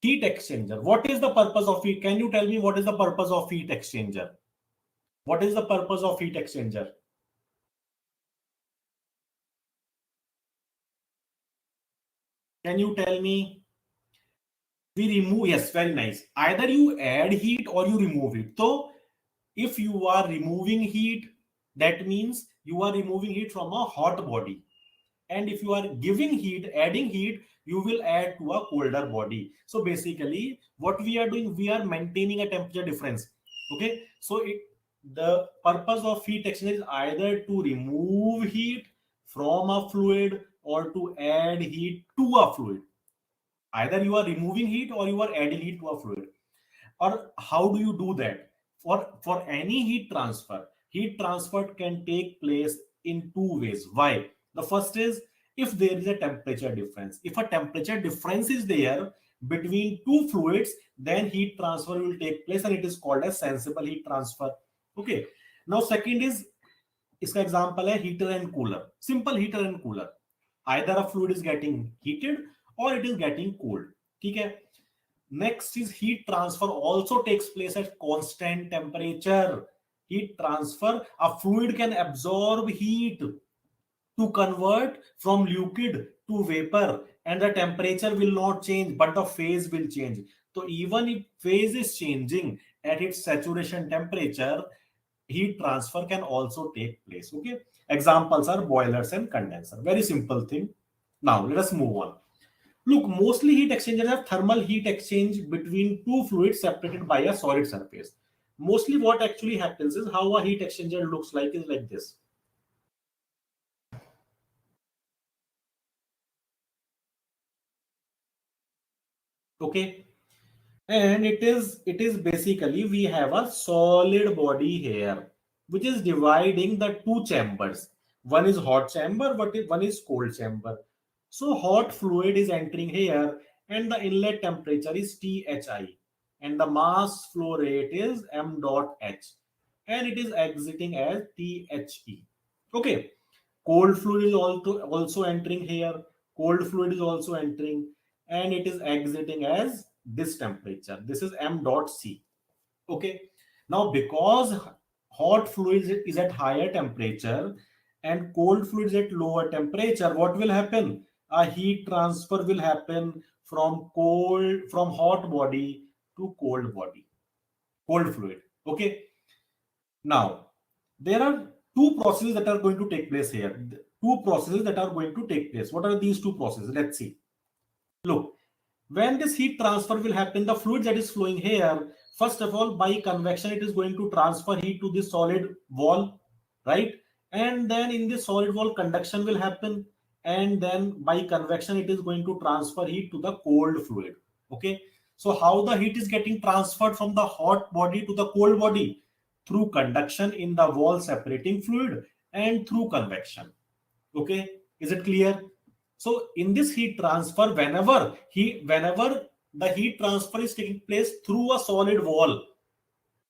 Heat exchanger. What is the purpose of it? Can you tell me what is the purpose of heat exchanger? What is the purpose of heat exchanger? Can you tell me? We remove, yes, very nice. Either you add heat or you remove it. So if you are removing heat, that means you are removing heat from a hot body. And if you are giving heat, adding heat, you will add to a colder body. So basically what we are doing, we are maintaining a temperature difference. Okay, so the purpose of heat exchanger is either to remove heat from a fluid or to add heat to a fluid. Either you are removing heat or you are adding heat to a fluid. Or how do you do that? For any heat transfer can take place in two ways. Why? The first is if there is a temperature difference. If a temperature difference is there between two fluids, then heat transfer will take place and it is called as sensible heat transfer. Okay, now second is, इसका example है heater and cooler. Simple heater and cooler. Either a fluid is getting heated or it is getting cooled. ठीक है. Next is heat transfer also takes place at constant temperature. Heat transfer, a fluid can absorb heat to convert from liquid to vapor and the temperature will not change but the phase will change. So even if phase is changing at its saturation temperature, heat transfer can also take place. Okay, examples are boilers and condenser. Very simple thing. Now let us move on. Look, mostly heat exchangers have thermal heat exchange between two fluids separated by a solid surface. Mostly what actually happens is how a heat exchanger looks like is like this. Okay, and it is basically we have a solid body here which is dividing the two chambers. One is hot chamber, but one is cold chamber. So hot fluid is entering here and the inlet temperature is THI and the mass flow rate is m dot h and it is exiting as THE. Okay, cold fluid is also entering here, cold fluid is also entering and it is exiting as this temperature. This is m dot c. Okay, now because hot fluid is at higher temperature and cold fluid is at lower temperature, what will happen? A heat transfer will happen from hot body to cold body, cold fluid. Okay, now there are two processes that are going to take place here. Two processes that are going to take place. What are these two processes? Let's see. Look, when this heat transfer will happen, the fluid that is flowing here, first of all, by convection, it is going to transfer heat to the solid wall, right? And then in the solid wall, conduction will happen. And then by convection, it is going to transfer heat to the cold fluid. Okay. So how the heat is getting transferred from the hot body to the cold body? Through conduction in the wall separating fluid and through convection. Okay. Is it clear? So in this heat transfer, whenever the heat transfer is taking place through a solid wall,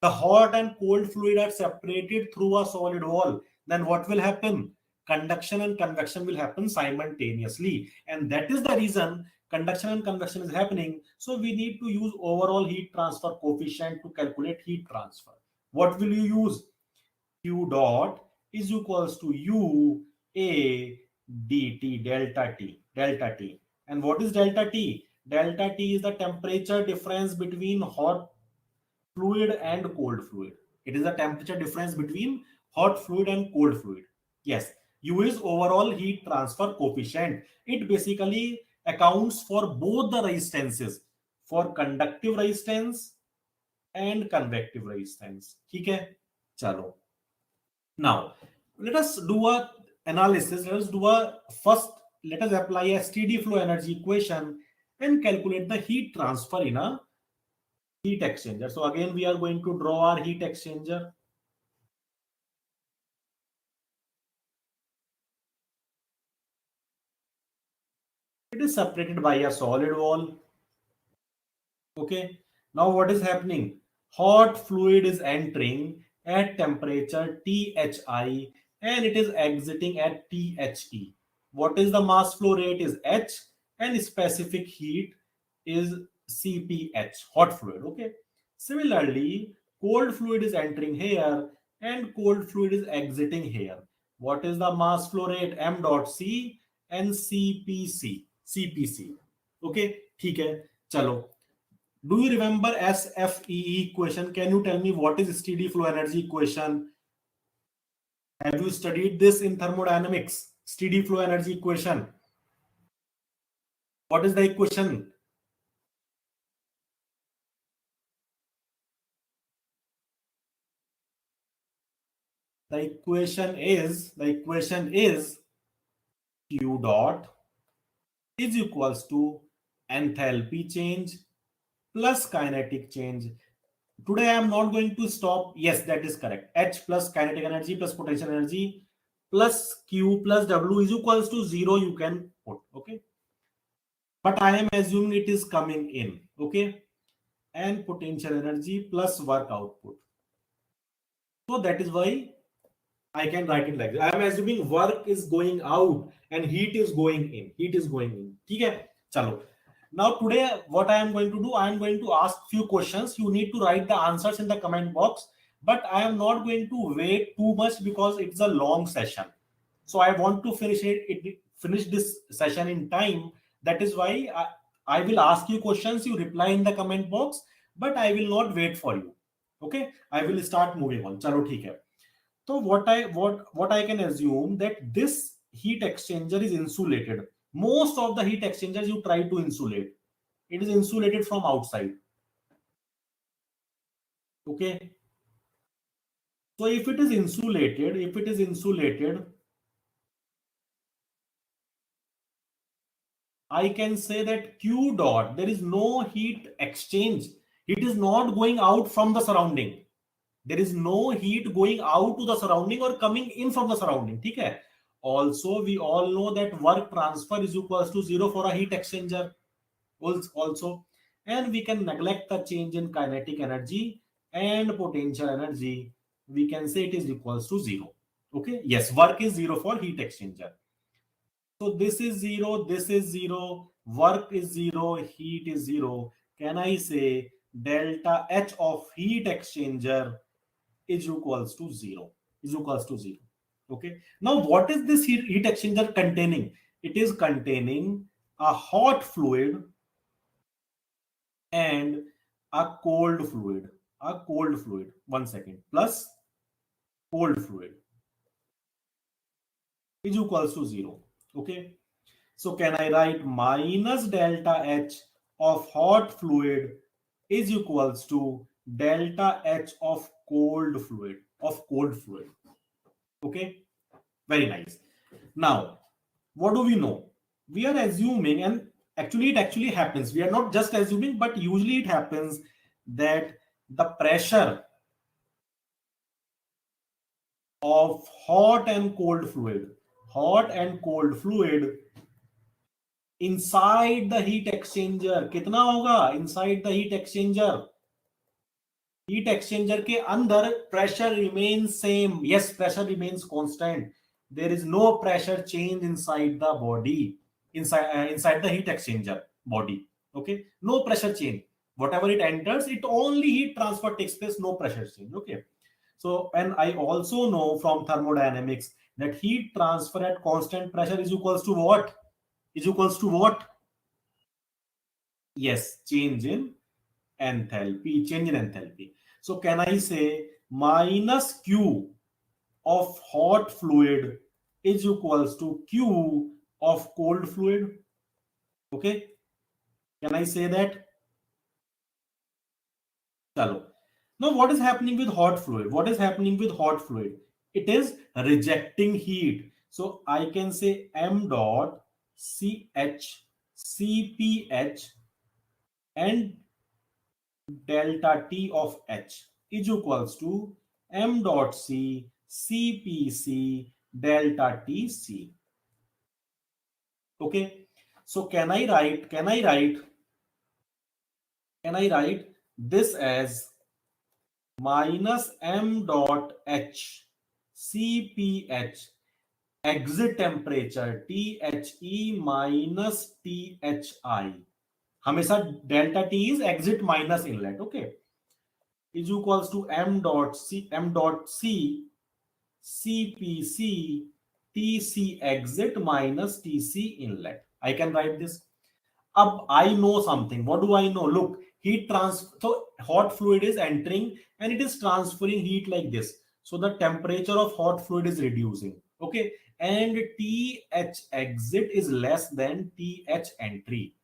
the hot and cold fluid are separated through a solid wall, then what will happen? Conduction and convection will happen simultaneously. And that is the reason conduction and convection is happening. So we need to use overall heat transfer coefficient to calculate heat transfer. What will you use? Q dot is equals to U A dt delta T. And what is delta T? Delta T is the temperature difference between hot fluid and cold fluid. It is the temperature difference between hot fluid and cold fluid. Yes, U is overall heat transfer coefficient. It basically accounts for both the resistances, for conductive resistance and convective resistance. ठीक है? चलो. Now, let us do a analysis. Let us apply a steady flow energy equation and calculate the heat transfer in a heat exchanger. So again, we are going to draw our heat exchanger. It is separated by a solid wall. Okay. Now what is happening? Hot fluid is entering at temperature THI and it is exiting at THE. What is the mass flow rate is H and specific heat is CPH, hot fluid. Okay. Similarly, cold fluid is entering here and cold fluid is exiting here. What is the mass flow rate? M dot C and CPC. CPC. Okay. ठीक है. चलो. Do you remember SFEE equation? Can you tell me what is steady flow energy equation? Have you studied this in thermodynamics? Steady flow energy equation. What is the equation? The equation is Q dot is equals to enthalpy change plus kinetic change. Today I am not going to stop. Yes, that is correct. H plus kinetic energy plus potential energy plus Q plus W is equals to 0. You can put. Okay. But I am assuming it is coming in. Okay. And potential energy plus work output. So that is why I can write it like this. I am assuming work is going out and heat is going in. Heat is going in. Okay. Chalo. Now today what I am going to do, I am going to ask few questions. You need to write the answers in the comment box. But I am not going to wait too much because it's a long session. So I want to finish this session in time. That is why I will ask you questions. You reply in the comment box, but I will not wait for you. Okay. I will start moving on. Chalo, theek hai. So what I can assume that this heat exchanger is insulated. Most of the heat exchangers you try to insulate. It is insulated from outside. Okay. So if it is insulated, I can say that Q dot, there is no heat exchange. It is not going out from the surrounding. There is no heat going out to the surrounding or coming in from the surrounding. Okay. Also, we all know that work transfer is equals to 0 for a heat exchanger. Also, and we can neglect the change in kinetic energy and potential energy. We can say it is equals to 0. Okay. Yes, work is 0 for heat exchanger. So this is 0, this is 0, work is 0, heat is 0. Can I say delta H of heat exchanger is equals to 0? Is equals to 0. Okay. Now what is this heat exchanger containing? It is containing a hot fluid and a cold fluid. A cold fluid. 1 second. Plus cold fluid is equals to 0. Okay. So can I write minus delta H of hot fluid is equals to delta H of cold fluid. Okay. Very nice. Now, what do we know? We are assuming, and actually it actually happens. We are not just assuming, but usually it happens that the pressure of hot and cold fluid inside the heat exchanger कितना होगा? Inside the heat exchanger के अंदर pressure remains same. Yes, pressure remains constant. There is no pressure change inside the body, inside the heat exchanger body. Okay, no pressure change. Whatever it enters, it only heat transfer takes place, no pressure change. Okay. So, and I also know from thermodynamics that heat transfer at constant pressure is equals to what? Is equals to what? Yes, change in enthalpy. Change in enthalpy. So, can I say minus Q of hot fluid is equals to Q of cold fluid? Okay. Can I say that? Chalo. Now, what is happening with hot fluid? What is happening with hot fluid? It is rejecting heat. So I can say M dot CH CPH and delta T of H is equals to M dot C CPC delta TC. Okay. So can I write this as minus M dot H CPH exit temperature THE minus THI. हमेशा delta T is exit minus inlet. Okay, is equals to m.c cpc tc exit minus tc inlet. I can write this. Up, I know something. What do I know? Look, heat transfer. So hot fluid is entering and it is transferring heat like this. So the temperature of hot fluid is reducing. Okay, and th exit is less than th entry.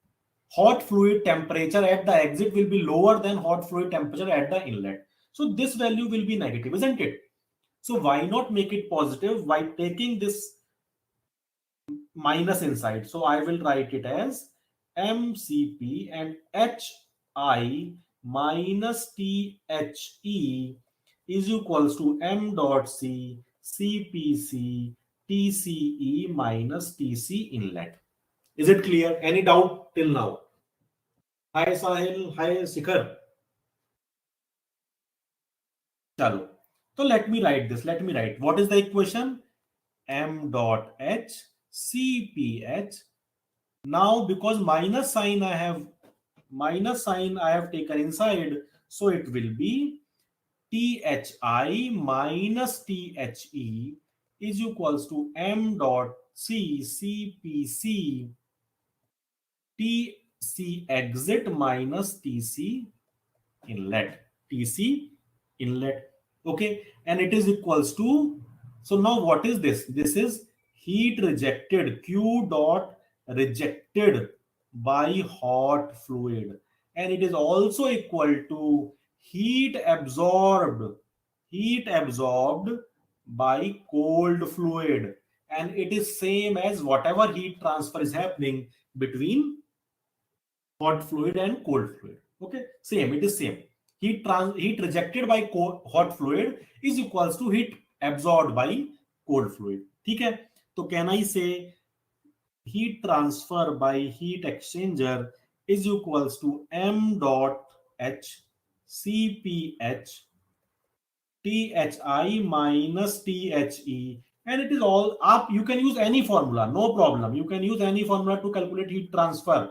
Hot fluid temperature at the exit will be lower than hot fluid temperature at the inlet. So this value will be negative, isn't it? So why not make it positive by taking this minus inside? So I will write it as mcp and hi minus the is equals to m dot c cpc tce minus tc inlet. Is it clear? Any doubt till now? Hi Sahil, hi Shikhar. Chalo. So let me write this. Let me write. What is the equation? M dot H CPH. Now because minus sign I have taken inside, so it will be THI minus THE is equals to M dot C CPC TC exit minus TC inlet. TC inlet. Okay, and it is equals to, so now what is this? This is heat rejected, q dot rejected by hot fluid, and it is also equal to heat absorbed by cold fluid, and it is same as whatever heat transfer is happening between hot fluid and cold fluid. Okay, same, it is same. Heat rejected by hot fluid is equals to heat absorbed by cold fluid. ठीक है, तो can I say heat transfer by heat exchanger is equals to m dot h cph thi minus the, and it is all up. You can use any formula, no problem. You can use any formula to calculate heat transfer,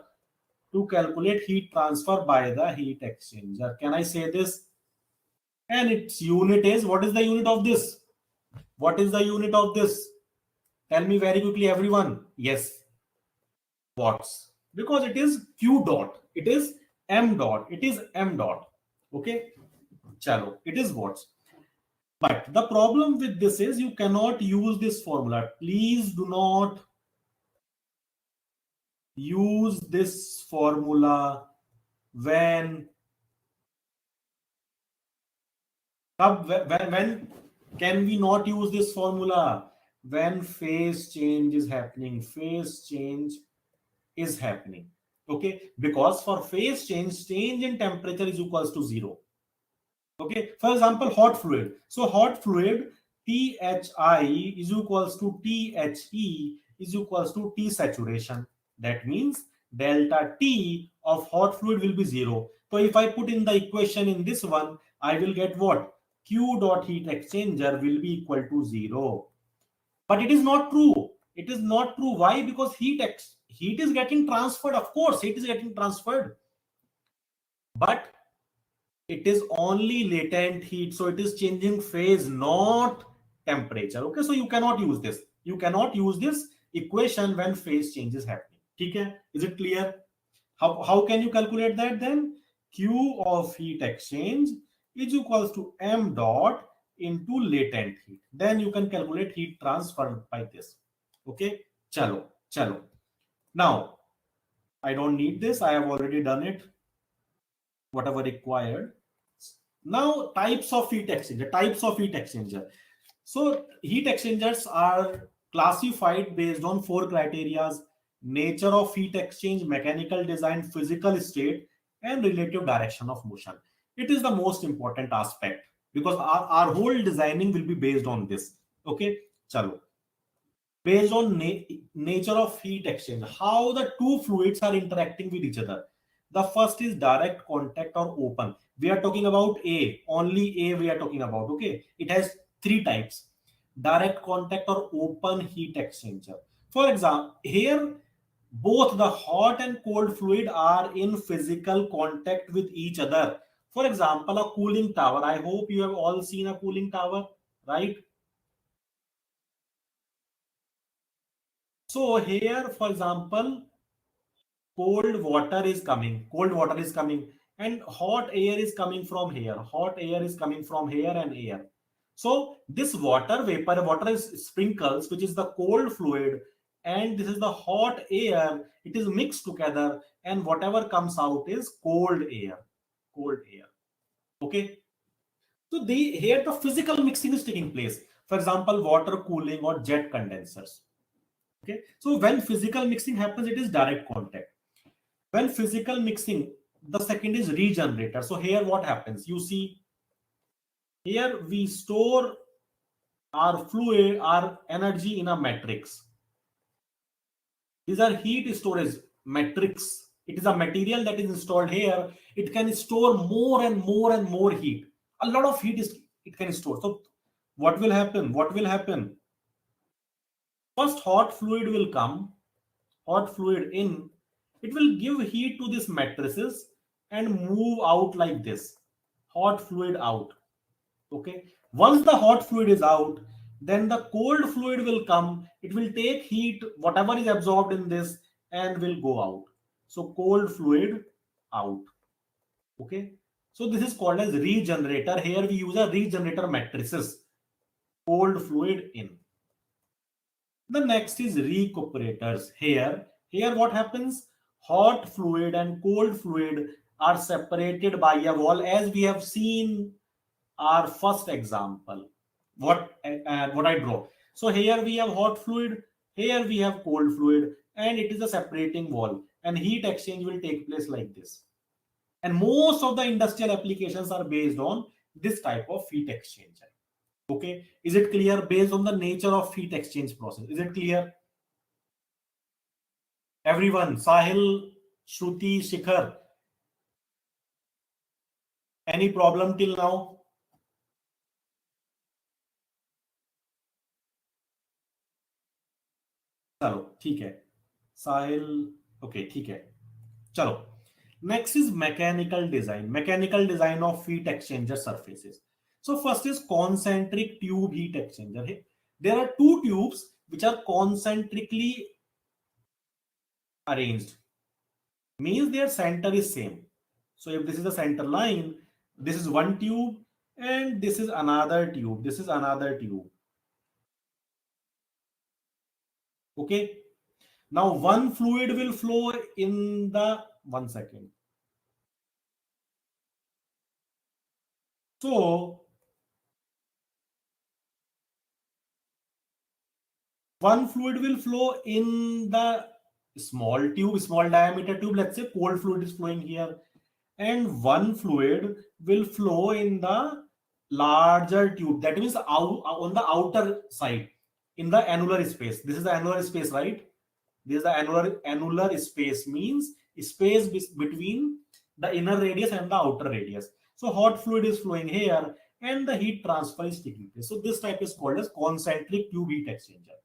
by the heat exchanger. Can I say this? And its unit is, what is the unit of this? What is the unit of this? Tell me very quickly, everyone. Yes, watts. Because it is Q dot. It is M dot. It is M dot. Okay. Chalo. It is watts. But the problem with this is you cannot use this formula. Please do not use this formula when can we not use this formula? When phase change is happening. Phase change is happening. Okay, because for phase change in temperature is equals to 0. Okay, for example, hot fluid. So hot fluid THI is equals to THE is equals to T saturation. That means delta T of hot fluid will be 0. So if I put in the equation in this one, I will get what? Q dot heat exchanger will be equal to 0. But it is not true. It is not true. Why? Because heat is getting transferred. Of course, heat is getting transferred. But it is only latent heat. So it is changing phase, not temperature. Okay, so you cannot use this. You cannot use this equation when phase change is happening. Okay, is it clear? How can you calculate that then? Q of heat exchange is equals to m dot into latent heat. Then you can calculate heat transfer by this. Okay, chalo. Now, I don't need this. I have already done it. Whatever required. Now, types of heat exchanger. So heat exchangers are classified based on 4 criteria: nature of heat exchange, mechanical design, physical state, and relative direction of motion. It is the most important aspect because our whole designing will be based on this. Okay, chalo. Based on nature of heat exchange, how the two fluids are interacting with each other. The first is direct contact or open. We are talking about only A we are talking about. Okay, it has 3 types: direct contact or open heat exchanger. For example, here Both the hot and cold fluid are in physical contact with each other. For example, a cooling tower. I hope you have all seen a cooling tower, right? So here, for example, cold water is coming, and hot air is coming from here. Hot air is coming from here and air. So this water is sprinkles, which is the cold fluid, and this is the hot air. It is mixed together, and whatever comes out is cold air. Cold air. Okay. So here the physical mixing is taking place. For example, water cooling or jet condensers. Okay. So when physical mixing happens, it is direct contact. When physical mixing, the second is regenerator. So here what happens? You see, here we store our fluid, our energy in a matrix. These are heat storage matrix. It is a material that is installed here. It can store more and more and more heat. A lot of heat is it can store. So what will happen? What will happen? First, hot fluid will come, hot fluid in. It will give heat to these matrices and move out like this. Hot fluid out. Okay. Once the hot fluid is out, then the cold fluid will come. It will take heat, whatever is absorbed in this, and will go out. So cold fluid out. Okay. So this is called as regenerator. Here we use a regenerator matrices. Cold fluid in. The next is recuperators. Here what happens? Hot fluid and cold fluid are separated by a wall, as we have seen our first example. What I draw. So here we have hot fluid, here we have cold fluid, and it is a separating wall. And heat exchange will take place like this. And most of the industrial applications are based on this type of heat exchanger. Okay, is it clear? Based on the nature of heat exchange process, is it clear? Everyone, Sahil, Shruti, Shikhar, any problem till now? चलो ठीक है, साहिल, okay ठीक है, चलो. Next is mechanical design. Mechanical design of heat exchanger surfaces. So first is concentric tube heat exchanger. There are two tubes which are concentrically arranged. Means their center is same. So if this is the center line, this is one tube and this is another tube. This is another tube. Okay. Now one fluid will flow in the 1 second. So one fluid will flow in the small diameter tube. Let's say cold fluid is flowing here, and one fluid will flow in the larger tube. That means out on the outer side in the annular space. This is the annular space, right? This is the annular space, means space between the inner radius and the outer radius. So hot fluid is flowing here, and the heat transfer is taking place. So this type is called as concentric tube heat exchanger.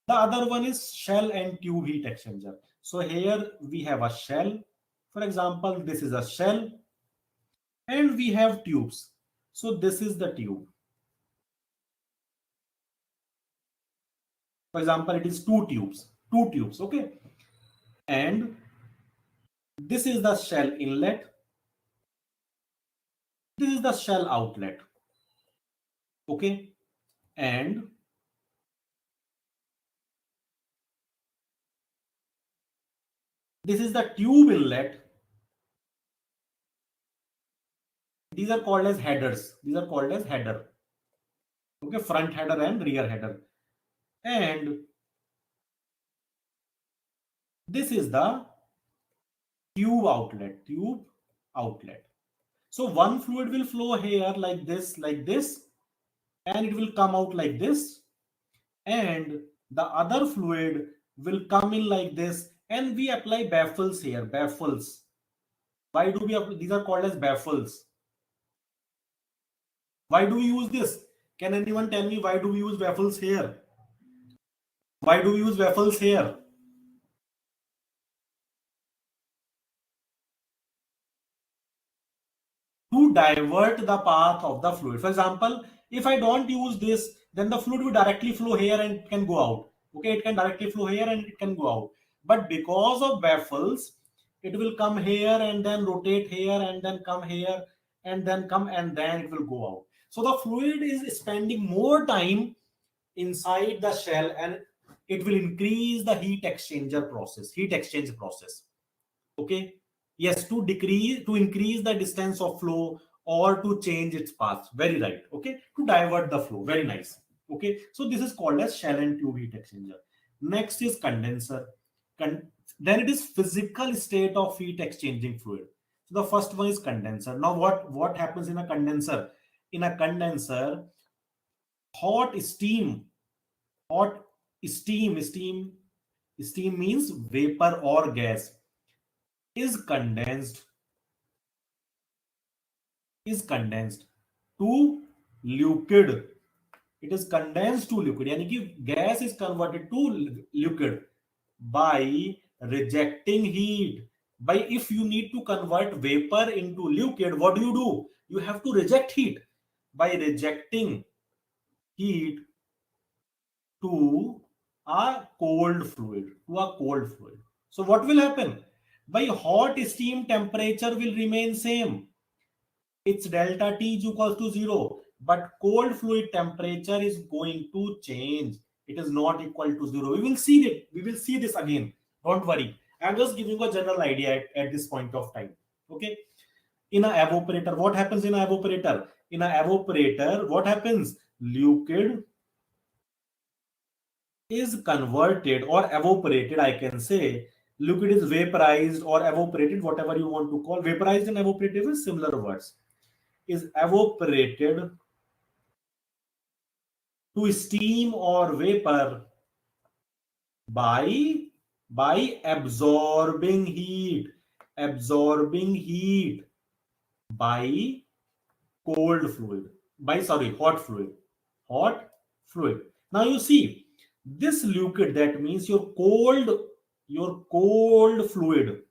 The other one is shell and tube heat exchanger. So here we have a shell. For example, this is a shell and we have tubes. So this is the tube. For example, it is two tubes, okay? And this is the shell inlet. This is the shell outlet, okay? And this is the tube inlet. These are called as headers. These are called as header. Okay, front header and rear header. And this is the tube outlet. So one fluid will flow here like this, and it will come out like this. And the other fluid will come in like this, and we apply baffles here, baffles. Why do we apply? These are called as baffles. Why do we use this? Can anyone tell me why do we use baffles here? Why do we use baffles here? divert the path of the fluid. For example, if I don't use this, then the fluid will directly flow here and it can go out. Okay, it can directly flow here and it can go out. But because of baffles, it will come here and then rotate here and then come here and then come and then it will go out. So the fluid is spending more time inside the shell and it will increase the heat exchange process. Okay, yes, to increase the distance of flow or to change its path. Very right. Okay, to divert the flow. Very nice. Okay, so this is called as shell and tube heat exchanger. Next is condenser. Then it is physical state of heat exchanging fluid. So the first one is condenser. Now what happens in a condenser? In a condenser, hot steam hot steam means vapor or gas is condensed to liquid. It is condensed to liquid, यानी कि gas is converted to liquid by rejecting heat. By if you need to convert vapor into liquid, what do? You have to reject heat. By rejecting heat to a cold fluid, So what will happen? By hot steam, temperature will remain same. Its delta T is equals to 0. But cold fluid temperature is going to change. It is not equal to 0. We will see it. We will see this again. Don't worry. I'm just giving you a general idea at this point of time. Okay. In an evaporator, what happens in an evaporator? In an evaporator, what happens? Liquid is converted or evaporated, I can say. Liquid is vaporized or evaporated, whatever you want to call. Vaporized and evaporated is similar words. Is evaporated to steam or vapor by absorbing heat by cold fluid, hot fluid. Now you see this liquid, that means your cold fluid,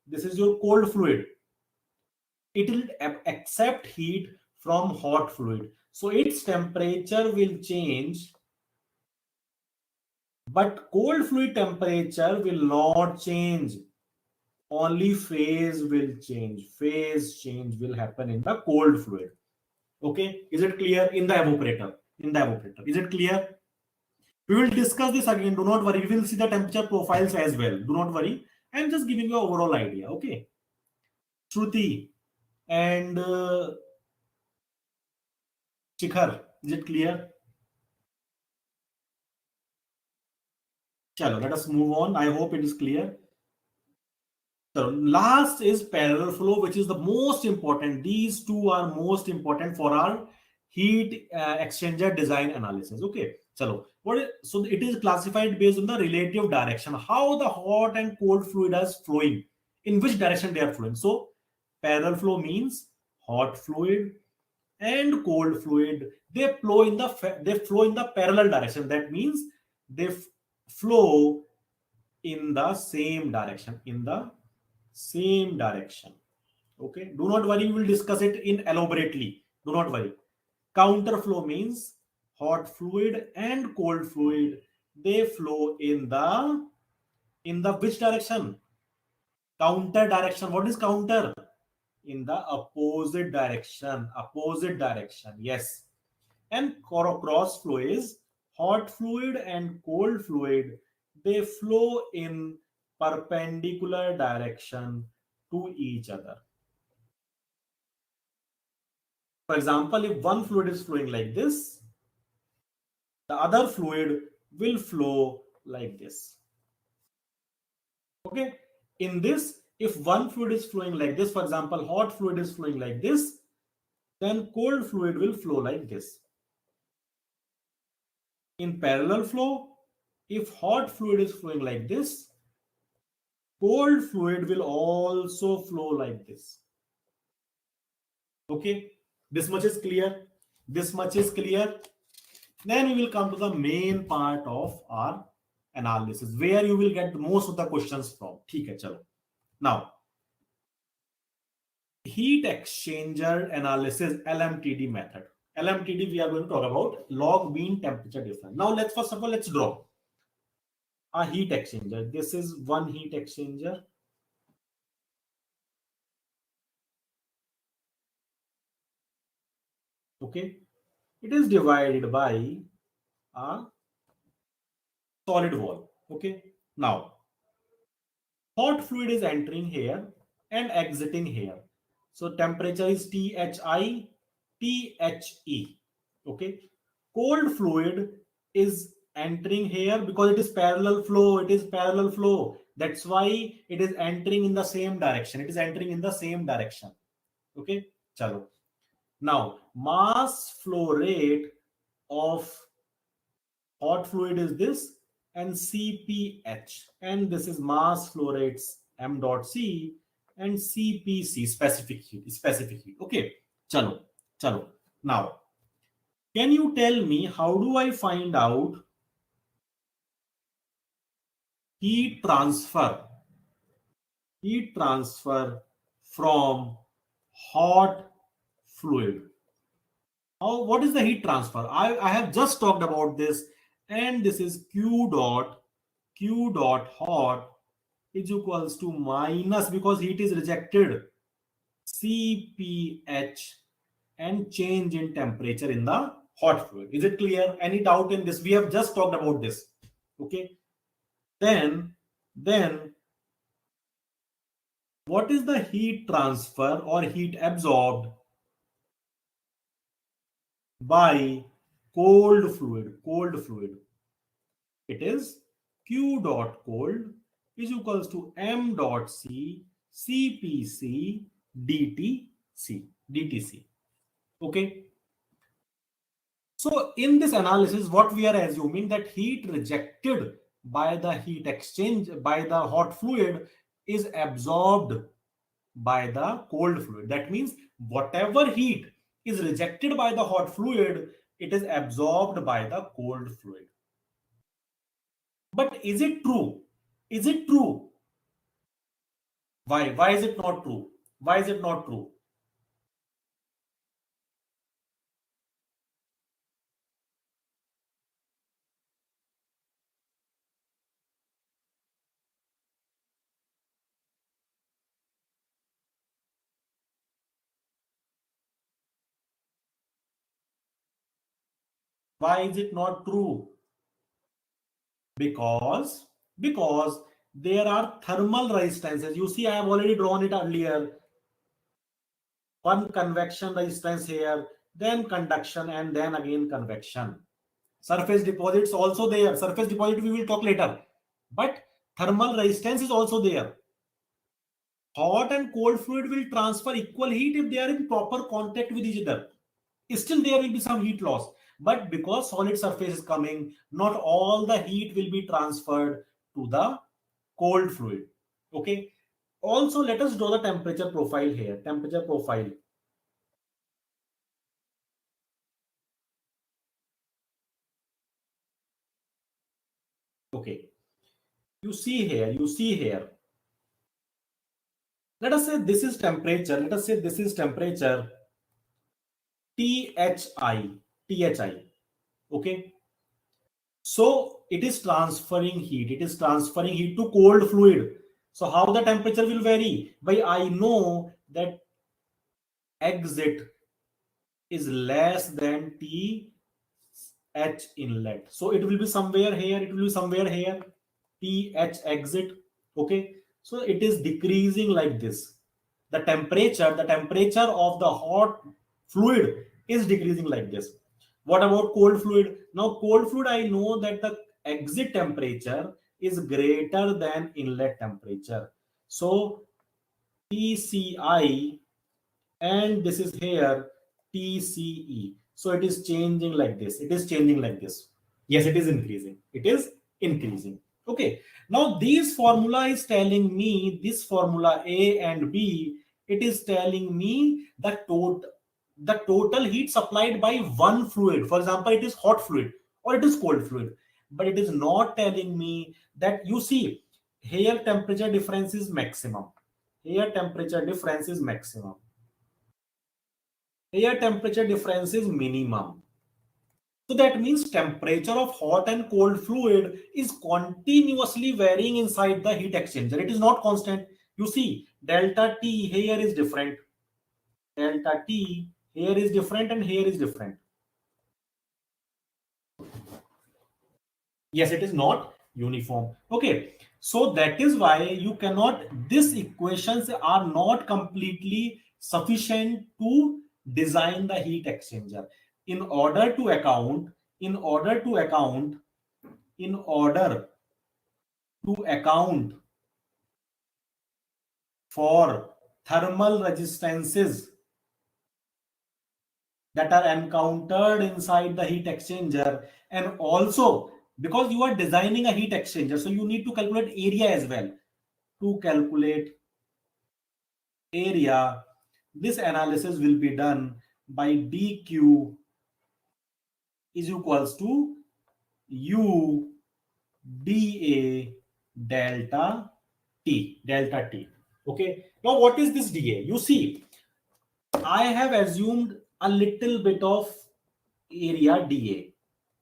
this is your cold fluid. It will accept heat from hot fluid, so its temperature will change, but cold fluid temperature will not change. Only phase will change. Phase change will happen in the cold fluid. Okay, is it clear? In the evaporator, is it clear? We will discuss this again. Do not worry. We will see the temperature profiles as well. Do not worry. I'm just giving you an overall idea. Okay. Shruti and Shikhar, is it clear? Chalo, let us move on. I hope it is clear. So last is parallel flow, which is the most important. These two are most important for our heat exchanger design analysis. Okay. Chalo. So it is classified based on the relative direction, how the hot and cold fluid is flowing, in which direction they are flowing. So parallel flow means hot fluid and cold fluid, they flow in the parallel direction. That means they flow in the same direction. Okay, do not worry, we will discuss it in elaborately. Do not worry. Counter flow means hot fluid and cold fluid, they flow in the which direction? Counter direction. What is counter? In the opposite direction. Yes. And cross flow is hot fluid and cold fluid, they flow in perpendicular direction to each other. For example, if one fluid is flowing like this, the other fluid will flow like this. Okay, in this, if one fluid is flowing like this, for example, hot fluid is flowing like this, then cold fluid will flow like this. In parallel flow, if hot fluid is flowing like this, cold fluid will also flow like this. Okay, this much is clear. Then we will come to the main part of our analysis, where you will get most of the questions from. ठीक है, चलो. Now, heat exchanger analysis, LMTD method. LMTD, we are going to talk about log mean temperature difference. Now let's first of all, let's draw a heat exchanger. This is one heat exchanger. Okay. It is divided by a solid wall. Okay. Now, hot fluid is entering here and exiting here. So temperature is THI, THE. Okay. Cold fluid is entering here because it is parallel flow. It is parallel flow. That's why it is entering in the same direction. It is entering in the same direction. Okay. Chalo. Now, mass flow rate of hot fluid is this, and CPH, and this is mass flow rates m dot c, and CPC, specific heat. Okay, chalo. Now, can you tell me how do I find out heat transfer? Heat transfer from hot fluid. How, what is the heat transfer? I have just talked about this, and this is Q dot hot is equals to minus, because heat is rejected, CPH, and change in temperature in the hot fluid. Is it clear? Any doubt in this? We have just talked about this. Okay. Then what is the heat transfer or heat absorbed by cold fluid? Cold fluid. It is Q dot cold is equals to m dot c CPC DTC. Okay. So in this analysis, what we are assuming that heat rejected by the heat exchange by the hot fluid is absorbed by the cold fluid. That means whatever heat is rejected by the hot fluid, it is absorbed by the cold fluid. But is it true? Is it true? Why? Why is it not true? Why is it not true? Why is it not true? Because there are thermal resistances. You see, I have already drawn it earlier. One convection resistance here, then conduction, and then again convection. Surface deposits also there. Surface deposit we will talk later. But thermal resistance is also there. Hot and cold fluid will transfer equal heat if they are in proper contact with each other. Still there will be some heat loss, but because solid surface is coming, not all the heat will be transferred to the cold fluid. Okay. Also, let us draw the temperature profile here. Temperature profile. Okay. You see here. Let us say this is temperature. Let us say this is temperature THI. Okay. So it is transferring heat. It is transferring heat to cold fluid. So how the temperature will vary? By I know that exit is less than T H inlet. So it will be somewhere here. It will be somewhere here. T H exit. Okay. So it is decreasing like this. The temperature of the hot fluid is decreasing like this. What about cold fluid? Now, cold fluid, I know that the exit temperature is greater than inlet temperature. So TCI, and this is here TCE. So it is changing like this. It is changing like this. Yes, it is increasing. It is increasing. Okay. Now this formula is telling me, this formula A and B, it is telling me the total heat supplied by one fluid. For example, it is hot fluid or it is cold fluid. But it is not telling me that, you see, here temperature difference is maximum. Here temperature difference is maximum. Air temperature difference is minimum. So that means temperature of hot and cold fluid is continuously varying inside the heat exchanger. It is not constant. You see, delta T here is different. Delta T here is different and here is different. Yes, it is not uniform. Okay. So that is why you cannot, these equations are not completely sufficient to design the heat exchanger. In order to account, in order to account, in order to account for thermal resistances that are encountered inside the heat exchanger, and also because you are designing a heat exchanger, so you need to calculate area as well. To calculate area, this analysis will be done by dq is equals to u dA delta t. Okay, now what is this dA? You see, I have assumed a little bit of area dA.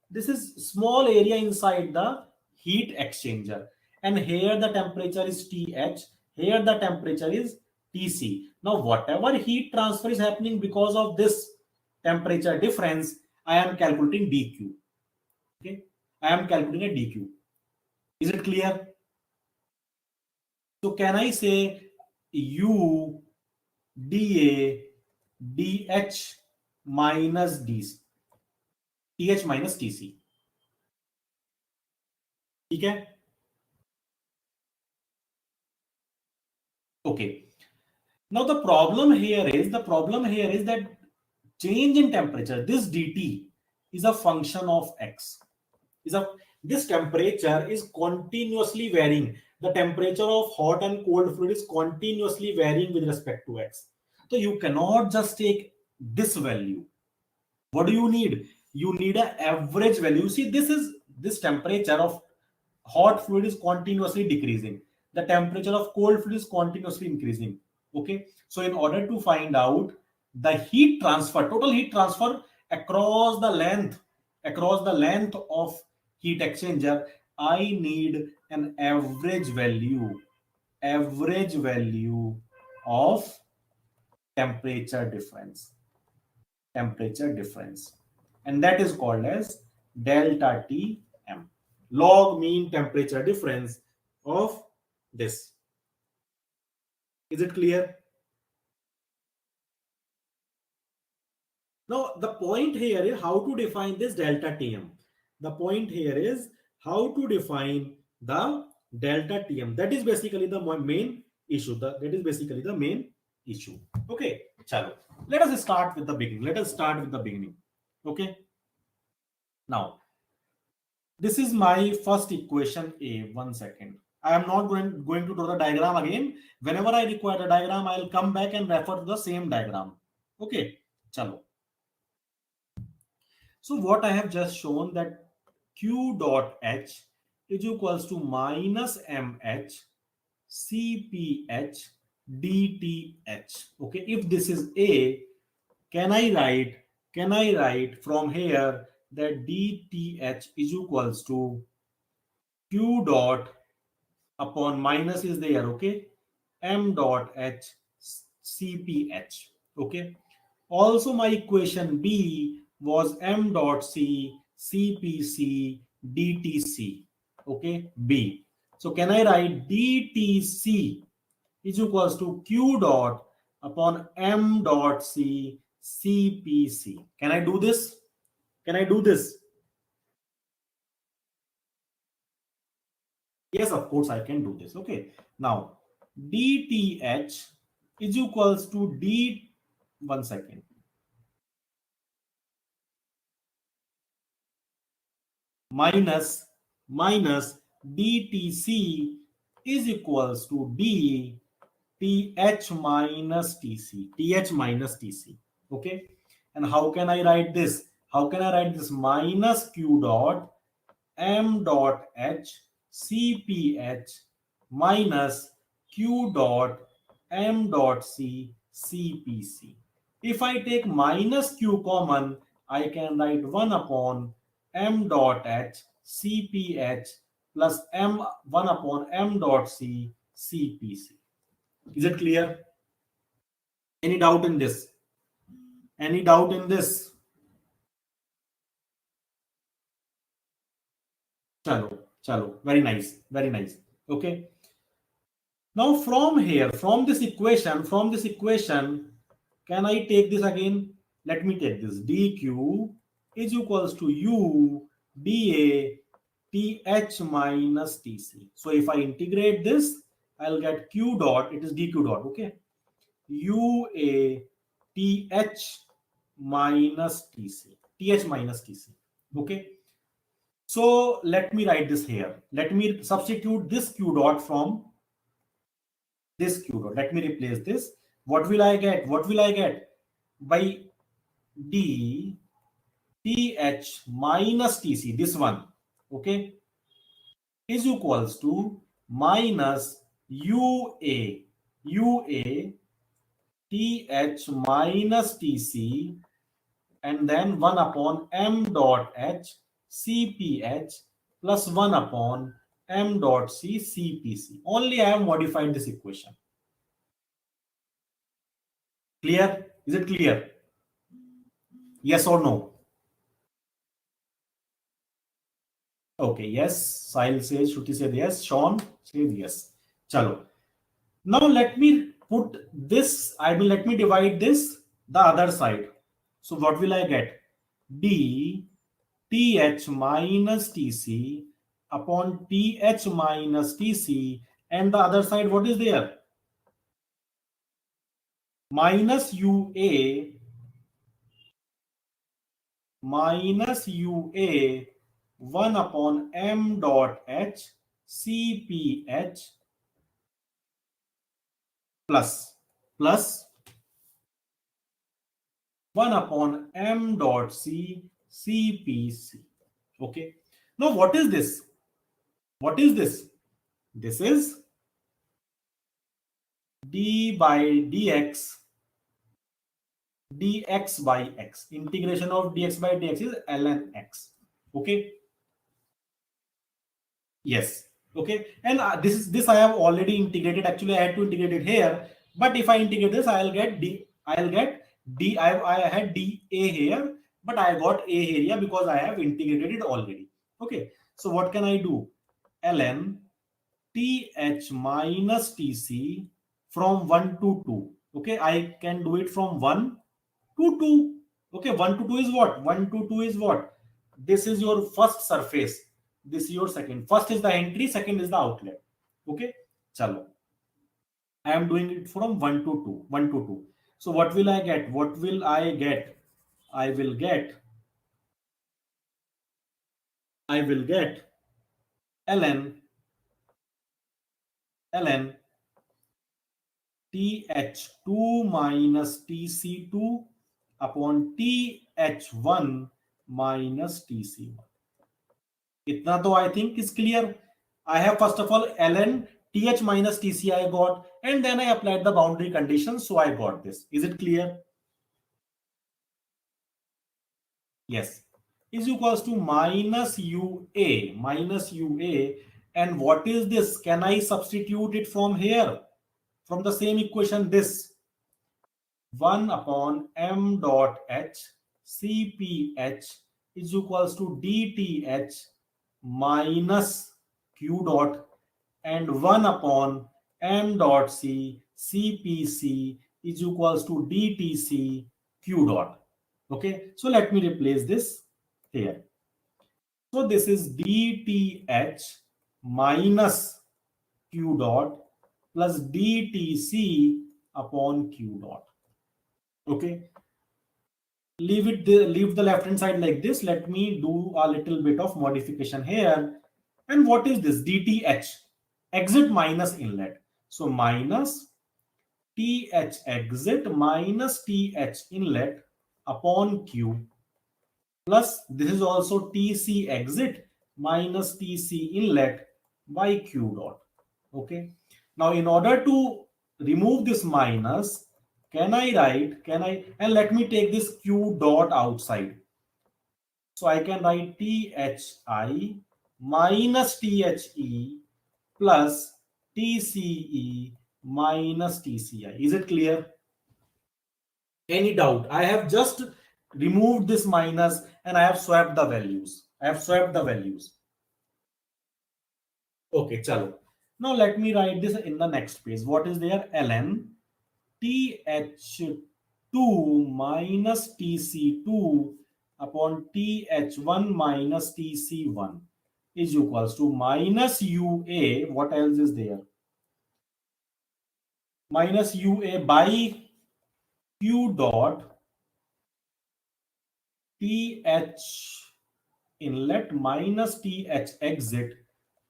This is small area inside the heat exchanger, and here the temperature is Th, here the temperature is Tc. Now whatever heat transfer is happening because of this temperature difference, I am calculating dq. Okay, I am calculating a dq. Is it clear? So can I say u dA dH minus dc, Th minus Tc? ठीक है. Okay. Now the problem here is that change in temperature, this dt is a function of x. Is a This temperature is continuously varying. The temperature of hot and cold fluid is continuously varying with respect to x. So you cannot just take this value. What do you need? You need an average value. See, this temperature of hot fluid is continuously decreasing. The temperature of cold fluid is continuously increasing. Okay. So in order to find out the heat transfer, total heat transfer across the length of heat exchanger, I need an average value of temperature difference and that is called as delta Tm, log mean temperature difference of this. Is it clear? Now the point here is how to define this delta Tm. The point here is how to define the delta Tm. That is basically the main issue. That is basically the main issue. Okay, chalo. Let us start with the beginning. Okay. Now this is my first equation A. 1 second. I am not going to draw the diagram again. Whenever I require the diagram, I will come back and refer to the same diagram. Okay, chalo. So what I have just shown that Q dot H is equals to minus MH CPH DTH. Okay, if this is A, can I write from here that DTH is equals to Q dot upon minus is there, okay, M dot H CPH. Okay. Also my equation B was M dot C CPC DTC. Okay, B. So can I write DTC is equals to Q dot upon M dot C CPC? Can I do this? Can I do this? Yes, of course I can do this. Okay. Now DTH is equals to D, 1 second, minus DTC is equals to D TH minus TC. Okay. And how can I write this? How can I write this? Minus Q dot M dot H CPH minus Q dot M dot C CPC. If I take minus q common, I can write 1 upon m dot h cph plus m 1 upon m dot c cpc. Is it clear? Any doubt in this? Any doubt in this? Chalo, chalo. Very nice. Very nice. Okay. Now from here, from this equation, can I take this again? Let me take this. dq is equals to u dA th minus tc. So if I integrate this, I'll get q dot, it is dq dot, okay? ua th minus tc, th minus tc, okay? So let me write this here. Let me substitute this q dot from this q dot. Let me replace this. What will I get? What will I get? By d th minus tc, this one, okay, is equals to minus ua th minus tc, and then 1 upon m dot h cph plus 1 upon m dot c cpc. Only I have modified this equation. Clear? Is it clear? Yes or no? Okay, yes. Sahil says, Shruti said yes. Sean says yes. Chalo. Now let me put this, let me divide this the other side. So what will I get? D th minus tc upon th minus tc, and the other side what is there? Minus ua minus ua 1 upon m dot h cph plus 1 upon m dot c cpc. Okay. Now what is this? What is this? This is d by dx by x. Integration of dx by dx is ln x. Okay. Yes. Okay. And this I have already integrated. Actually, I had to integrate it here. But if I integrate this, I'll get d. I'll get d. I had dA here, but I got a here because I have integrated it already. Okay. So what can I do? ln th minus tc from 1 to 2. Okay. I can do it from 1 to 2. Okay. 1 to 2 is what? 1 to 2 is what? This is your first surface. This is your second. First is the entry, second is the outlet. Okay. Chalo. I am doing it from 1 to 2. 1 to 2. So what will I get? What will I get? I will get ln th2 minus tc2 upon th1 minus tc1. Itna to I think is clear. I have first of all ln th minus tc I got, and then I applied the boundary conditions, so I got this. Is it clear? Yes. Is equals to minus ua, and what is this? Can I substitute it from here? From the same equation, this 1 upon m dot h cph is equals to dth minus q dot, and 1 upon m dot c cpc is equals to dtc q dot. Okay, so let me replace this here. So this is dth minus q dot plus dtc upon q dot. Okay, leave the left hand side like this. Let me do a little bit of modification here. And what is this? dth, exit minus inlet. So minus th exit minus th inlet upon q, plus this is also tc exit minus tc inlet by q dot. Okay, now in order to remove this minus, Can I write, and let me take this Q dot outside. So I can write THI minus THE plus TCE minus TCI. Is it clear? Any doubt? I have just removed this minus and I have swapped the values. Okay, chalo. Now let me write this in the next page. What is there? ln TH2 minus TC2 upon TH1 minus TC1 is equals to minus UA. What else is there? Minus UA by Q dot TH inlet minus TH exit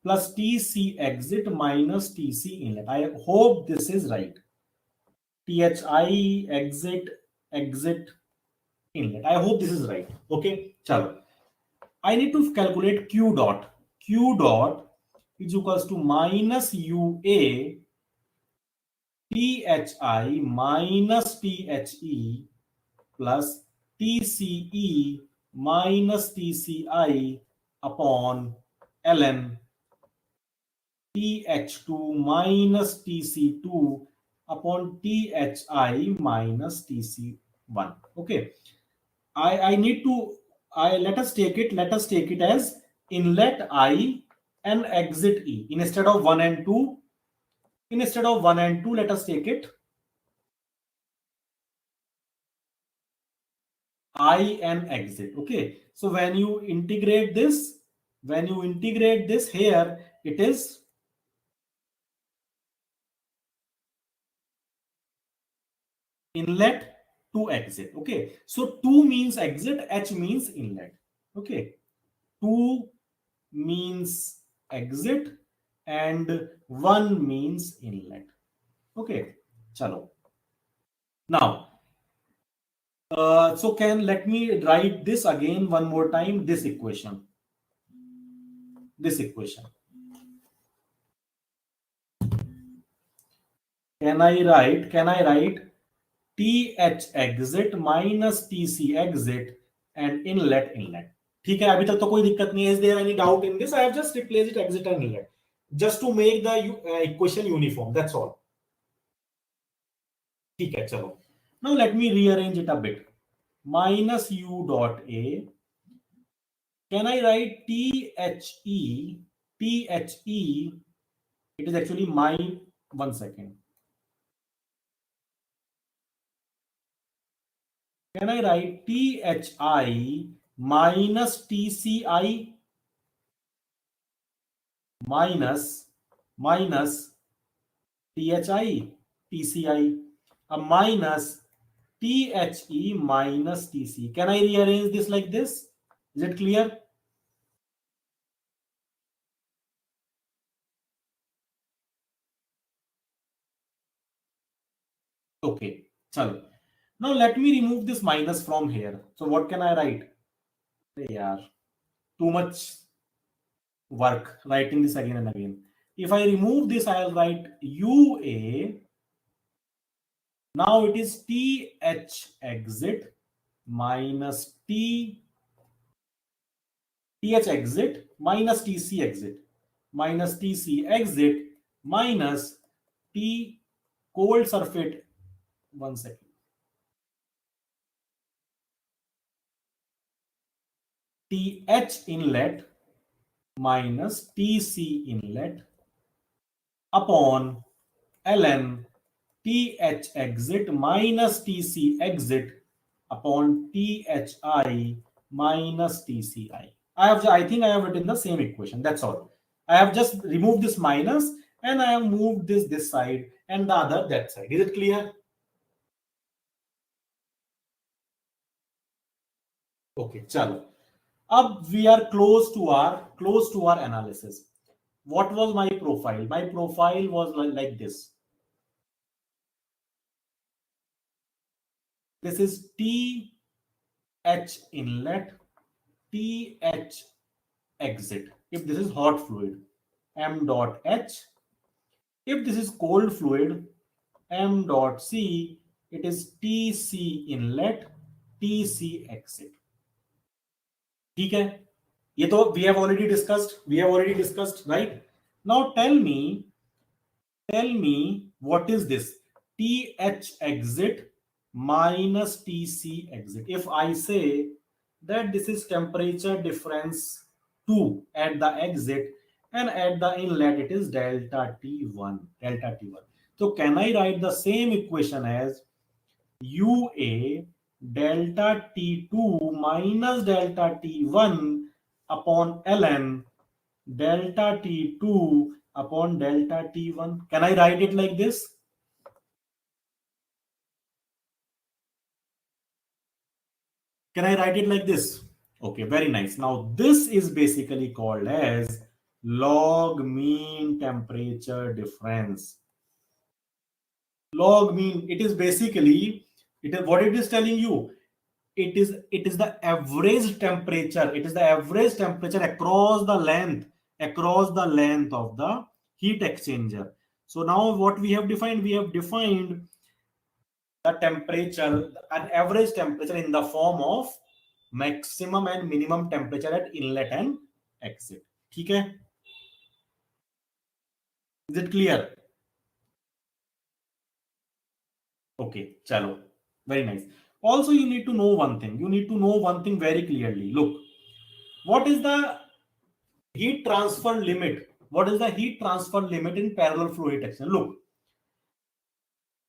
plus TC exit minus TC inlet. I hope this is right. THI exit inlet. I hope this is right. Okay, chalo. I need to calculate Q dot. Q dot is equals to minus UA THI minus THE plus TCE minus TCI upon ln TH2 minus TC2 upon THI minus TC1. Okay. I need to let us take it as inlet I and exit E. Instead of 1 and 2, let us take it I and exit. Okay. So when you integrate this here, it is inlet to exit. Okay. So 2 means exit, H means inlet. Okay. 2 means exit and 1 means inlet. Okay. Chalo. Now, so let me write this again one more time, this equation. Can I write TH exit minus TC exit and inlet. ठीक है, अभी तक तो कोई दिक्कत नहीं है. Is there any doubt in this? I have just replaced it exit and inlet just to make the equation uniform. That's all. ठीक है, चलो. Now let me rearrange it a bit. Minus U dot A. Can I write THE? It is actually my 1 second. Can I write THI minus TCI minus THI TCI minus THE minus TC? Can I rearrange this like this? Is it clear? Okay, chalo. Now let me remove this minus from here. So what can I write? Yeah, too much work writing this again and again. If I remove this, I'll write UA. Now it is TH exit minus TH exit minus TC exit minus TC exit minus T cold surface. 1 second. TH inlet minus TC inlet upon ln TH exit minus TC exit upon THI minus TCI. I think I have written the same equation. That's all. I have just removed this minus and I have moved this side and the other that side. Is it clear? Okay, chalo. Up we are close to our analysis. What was my profile? My profile was like this. This is TH inlet, TH exit. If this is hot fluid, M dot H. If this is cold fluid, M dot C. it is TC inlet, TC exit. ठीक है, ये तो we have already discussed, right? Now tell me what is this TH exit minus TC exit. If I say that this is temperature difference 2 at the exit and at the inlet it is delta T1. So can I write the same equation as UA delta T2 minus delta T1 upon ln delta T2 upon delta T1? Can I write it like this? Can I write it like this? Okay, very nice. Now this is basically called as log mean temperature difference. Log mean, it is basically, it is what it is telling you. It is the average temperature. It is the average temperature across the length of the heat exchanger. So now what we have defined? We have defined the temperature, an average temperature in the form of maximum and minimum temperature at inlet and exit. ठीक है? Is it clear? Okay, chalo. Very nice. Also, you need to know one thing. You need to know one thing very clearly. Look, what is the heat transfer limit? What is the heat transfer limit in parallel flow heat exchanger? Look,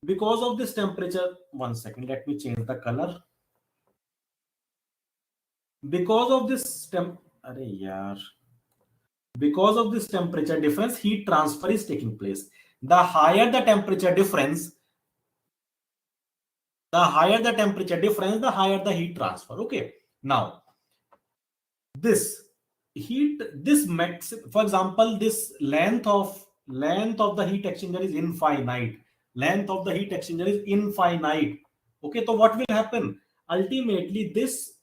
because of this temperature, one second, let me change the color. Because of this because of this temperature difference, heat transfer is taking place. The higher the temperature difference, the higher the heat transfer. Okay. Now, this this max, for example, this length of the heat exchanger is infinite. Length of the heat exchanger is infinite. Okay, so what will happen? Ultimately, this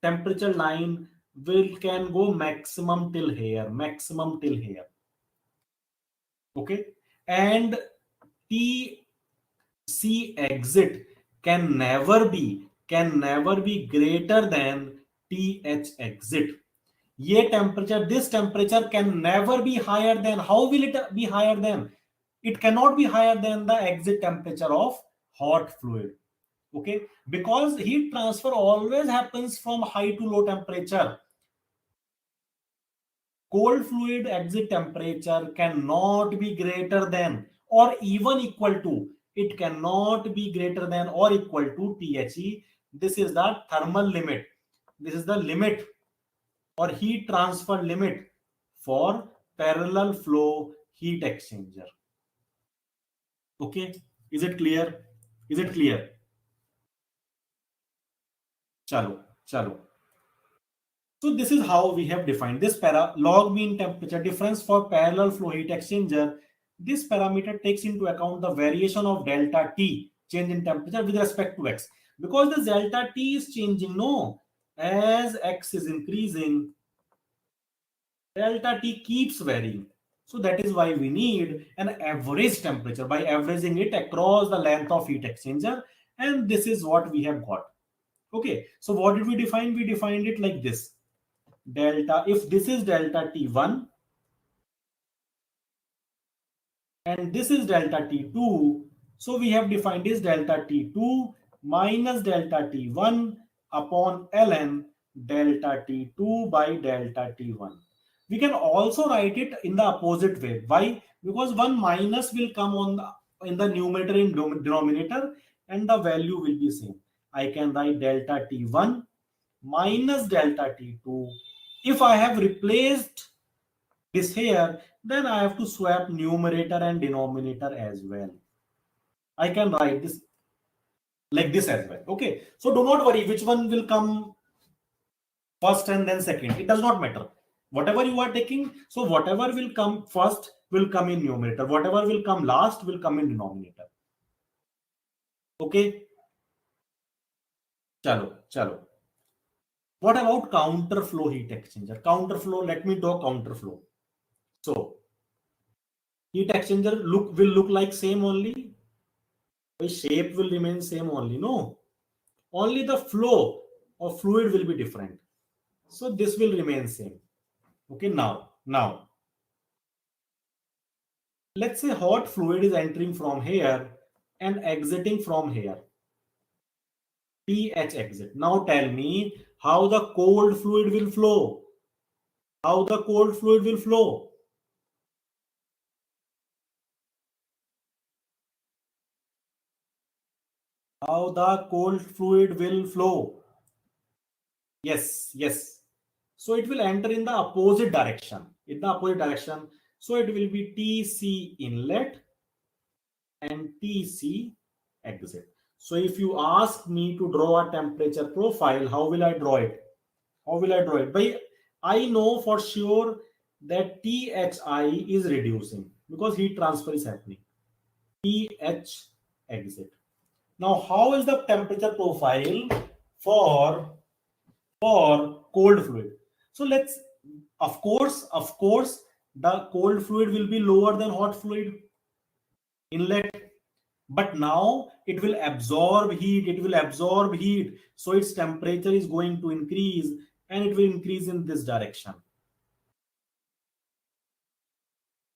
temperature line can go maximum till here. Okay, and TC exit can never be greater than TH exit. This temperature can never be higher than, how will it be higher than? It cannot be higher than the exit temperature of hot fluid. Okay, because heat transfer always happens from high to low temperature. Cold fluid exit temperature cannot be greater than or even equal to, it cannot be greater than or equal to THE. This is the thermal limit. This is the limit or heat transfer limit for parallel flow heat exchanger. Okay, is it clear? Chalo. So this is how we have defined this log mean temperature difference for parallel flow heat exchanger. This parameter takes into account the variation of delta T, change in temperature with respect to X. Because the delta T is changing, no, as X is increasing, delta T keeps varying. So that is why we need an average temperature by averaging it across the length of heat exchanger. And this is what we have got. Okay, so what did we define? We defined it like this. Delta, if this is delta T1 and this is delta T2, so we have defined this delta T2 minus delta T1 upon ln delta T2 by delta T1. We can also write it in the opposite way. Why? Because one minus will come in the numerator and denominator and the value will be same. I can write delta T1 minus delta T2. If I have replaced this here, then I have to swap numerator and denominator as well. I can write this like this as well. Okay, so do not worry which one will come first and then second. It does not matter. Whatever you are taking, so whatever will come first will come in numerator. Whatever will come last will come in denominator. Okay. Chalo. What about counterflow heat exchanger? Counterflow, let me talk counterflow. So heat exchanger will look like same only. The shape will remain same only. No, only the flow of fluid will be different. So this will remain same. Okay, now let's say hot fluid is entering from here and exiting from here. pH exit. Now tell me how the cold fluid will flow. How the cold fluid will flow. How the cold fluid will flow. Yes, yes. So it will enter in the opposite direction. In the opposite direction. So it will be TC inlet and TC exit. So if you ask me to draw a temperature profile, how will I draw it? How will I draw it? By I know for sure that THI is reducing because heat transfer is happening. TH exit. Now, how is the temperature profile for cold fluid? So let's, of course, the cold fluid will be lower than hot fluid inlet, but now it will absorb heat. It will absorb heat, so its temperature is going to increase, and it will increase in this direction.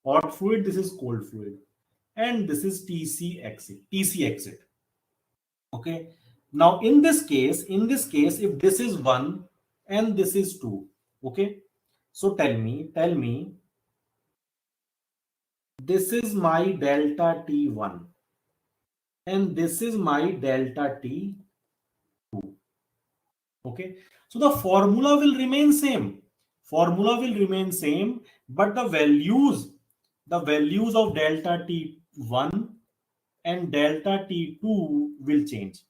Hot fluid, this is cold fluid, and this is TC exit. Okay. Now in this case, if this is 1 and this is 2, okay. So tell me, this is my delta T1 and this is my delta T2. Okay. So the formula will remain same. Formula will remain same, but the values of delta T1 and delta T2 will change.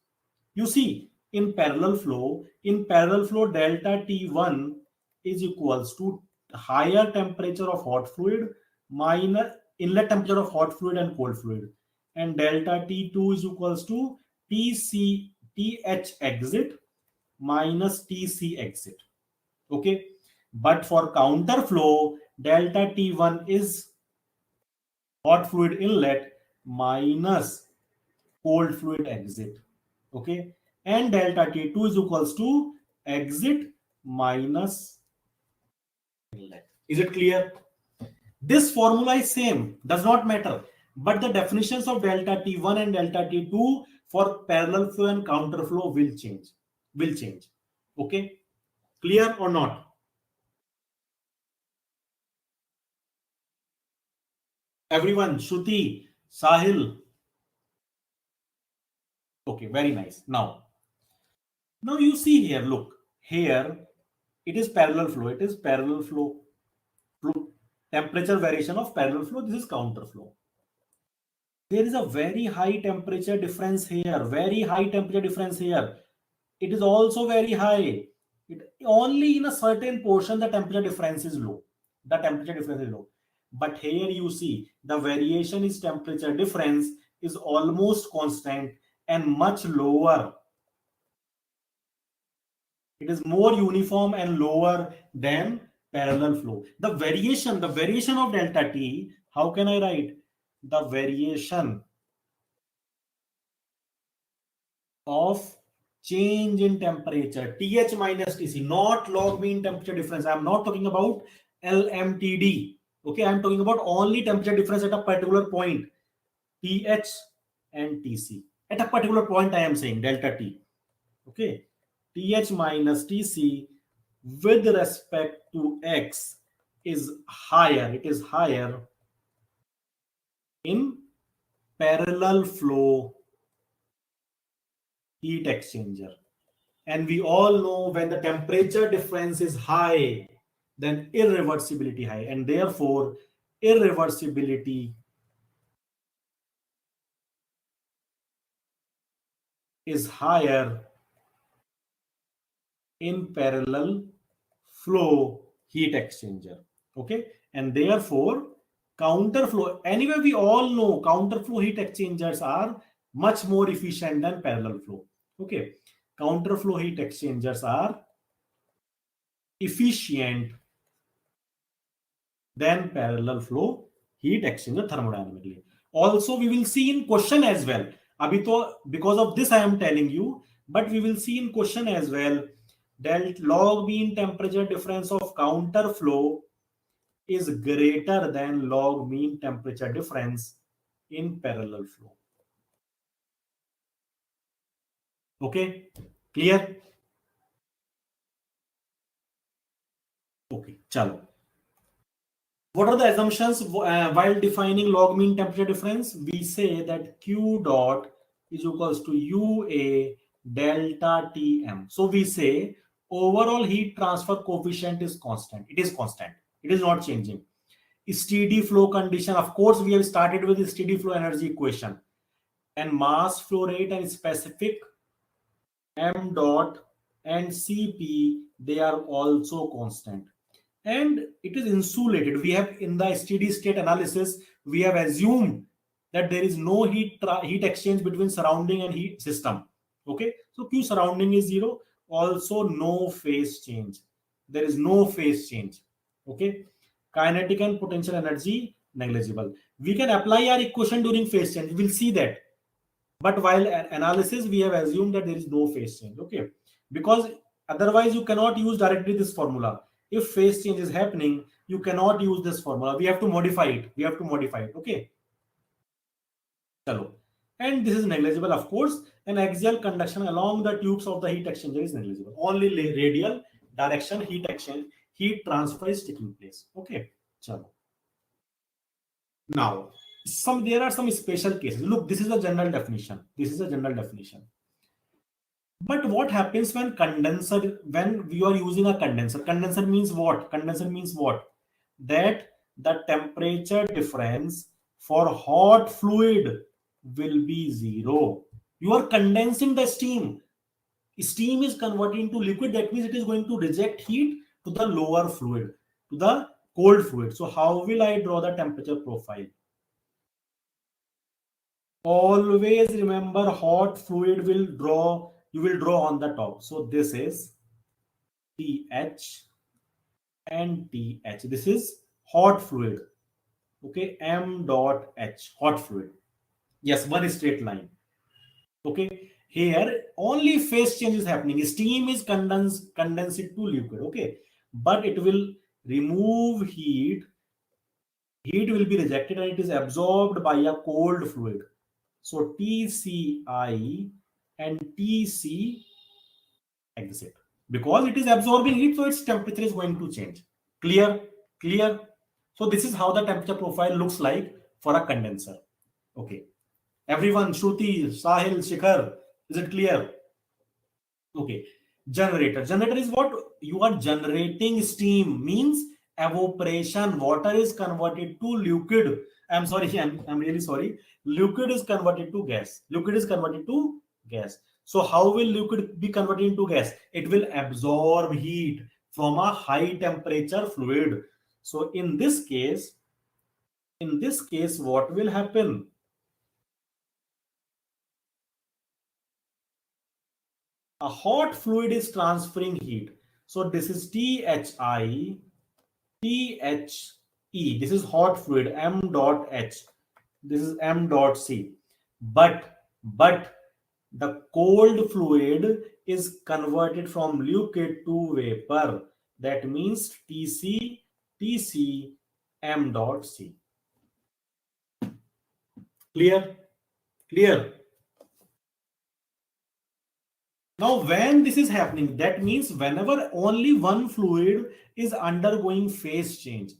You see, in parallel flow, delta T1 is equals to higher temperature of hot fluid minus inlet temperature of hot fluid and cold fluid. And delta T2 is equals to TH exit minus TC exit. Okay. But for counter flow, delta T1 is hot fluid inlet minus cold fluid exit. Okay. And delta T2 is equals to exit minus inlet. Is it clear? This formula is same, does not matter. But the definitions of delta T1 and delta T2 for parallel flow and counter flow will change. Will change. Okay. Clear or not? Everyone, Shruti, Sahil. Okay, very nice. Now you see here, look, here it is parallel flow. It is parallel flow. Temperature variation of parallel flow. This is counter flow. There is a very high temperature difference here. Very high temperature difference here. It is also very high. Only in a certain portion the temperature difference is low. The temperature difference is low. But here you see the variation is temperature difference is almost constant and much lower. It is more uniform and lower than parallel flow. The variation of delta T, how can I write? The variation of change in temperature, TH minus TC, not log mean temperature difference. I'm not talking about LMTD. Okay, I'm talking about only temperature difference at a particular point, TH and TC. At a particular point, I am saying delta T. Okay, TH minus TC with respect to X is higher. It is higher in parallel flow heat exchanger. And we all know when the temperature difference is high, then irreversibility high. And therefore, irreversibility is higher in parallel flow heat exchanger. Okay. And therefore, counter flow, anyway, we all know counter flow heat exchangers are much more efficient than parallel flow. Okay. Counter flow heat exchangers are efficient than parallel flow heat exchanger thermodynamically. Also, we will see in question as well. अभी तो because of this I am telling you, but we will see in question as well. Del log mean temperature difference of counter flow is greater than log mean temperature difference in parallel flow. Okay, clear? Okay, chalo. What are the assumptions while defining log mean temperature difference? We say that Q dot is equals to UA delta TM. So we say overall heat transfer coefficient is constant. It is constant. It is not changing. Steady flow condition. Of course, we have started with the steady flow energy equation. And mass flow rate and specific M dot and Cp, they are also constant. And it is insulated. We have in the steady state analysis, we have assumed that there is no heat exchange between surrounding and heat system. Okay, so Q surrounding is zero. Also, no phase change. There is no phase change. Okay, kinetic and potential energy negligible. We can apply our equation during phase change. We'll see that, but while analysis we have assumed that there is no phase change. Okay, because otherwise you cannot use directly this formula. If phase change is happening, you cannot use this formula. We have to modify it. Okay, chalo. And this is negligible, of course. An axial conduction along the tubes of the heat exchanger is negligible. Only radial direction heat transfer is taking place. Okay, chalo. Now, there are some special cases. Look, this is a general definition. But what happens when we are using a condenser? Condenser means what? That the temperature difference for hot fluid will be zero. You are condensing the steam. Steam is converting to liquid. That means it is going to reject heat to the lower fluid, to the cold fluid. So how will I draw the temperature profile? Always remember, hot fluid you will draw on the top. So this is TH and TH. This is hot fluid. Okay, M dot H, hot fluid. Yes, one straight line. Okay, here only phase change is happening. Steam is condensed to liquid. Okay, but it will remove heat. Heat will be rejected and it is absorbed by a cold fluid. So TCI and TC exit, because it is absorbing heat, so its temperature is going to change. Clear. So this is how the temperature profile looks like for a condenser. Okay, everyone, Shruti, Sahil, Shikhar, is it clear? Okay, generator is what? You are generating steam, means evaporation. Water is converted to liquid. I'm sorry, I'm really sorry. Liquid is converted to gas. So how will liquid be converted into gas? It will absorb heat from a high temperature fluid. So in this case, what will happen? A hot fluid is transferring heat. So this is THI, THE. This is hot fluid, M dot H. This is M dot C. But the cold fluid is converted from liquid to vapor. That means TC, M dot C. Clear. Now, when this is happening, that means whenever only one fluid is undergoing phase change,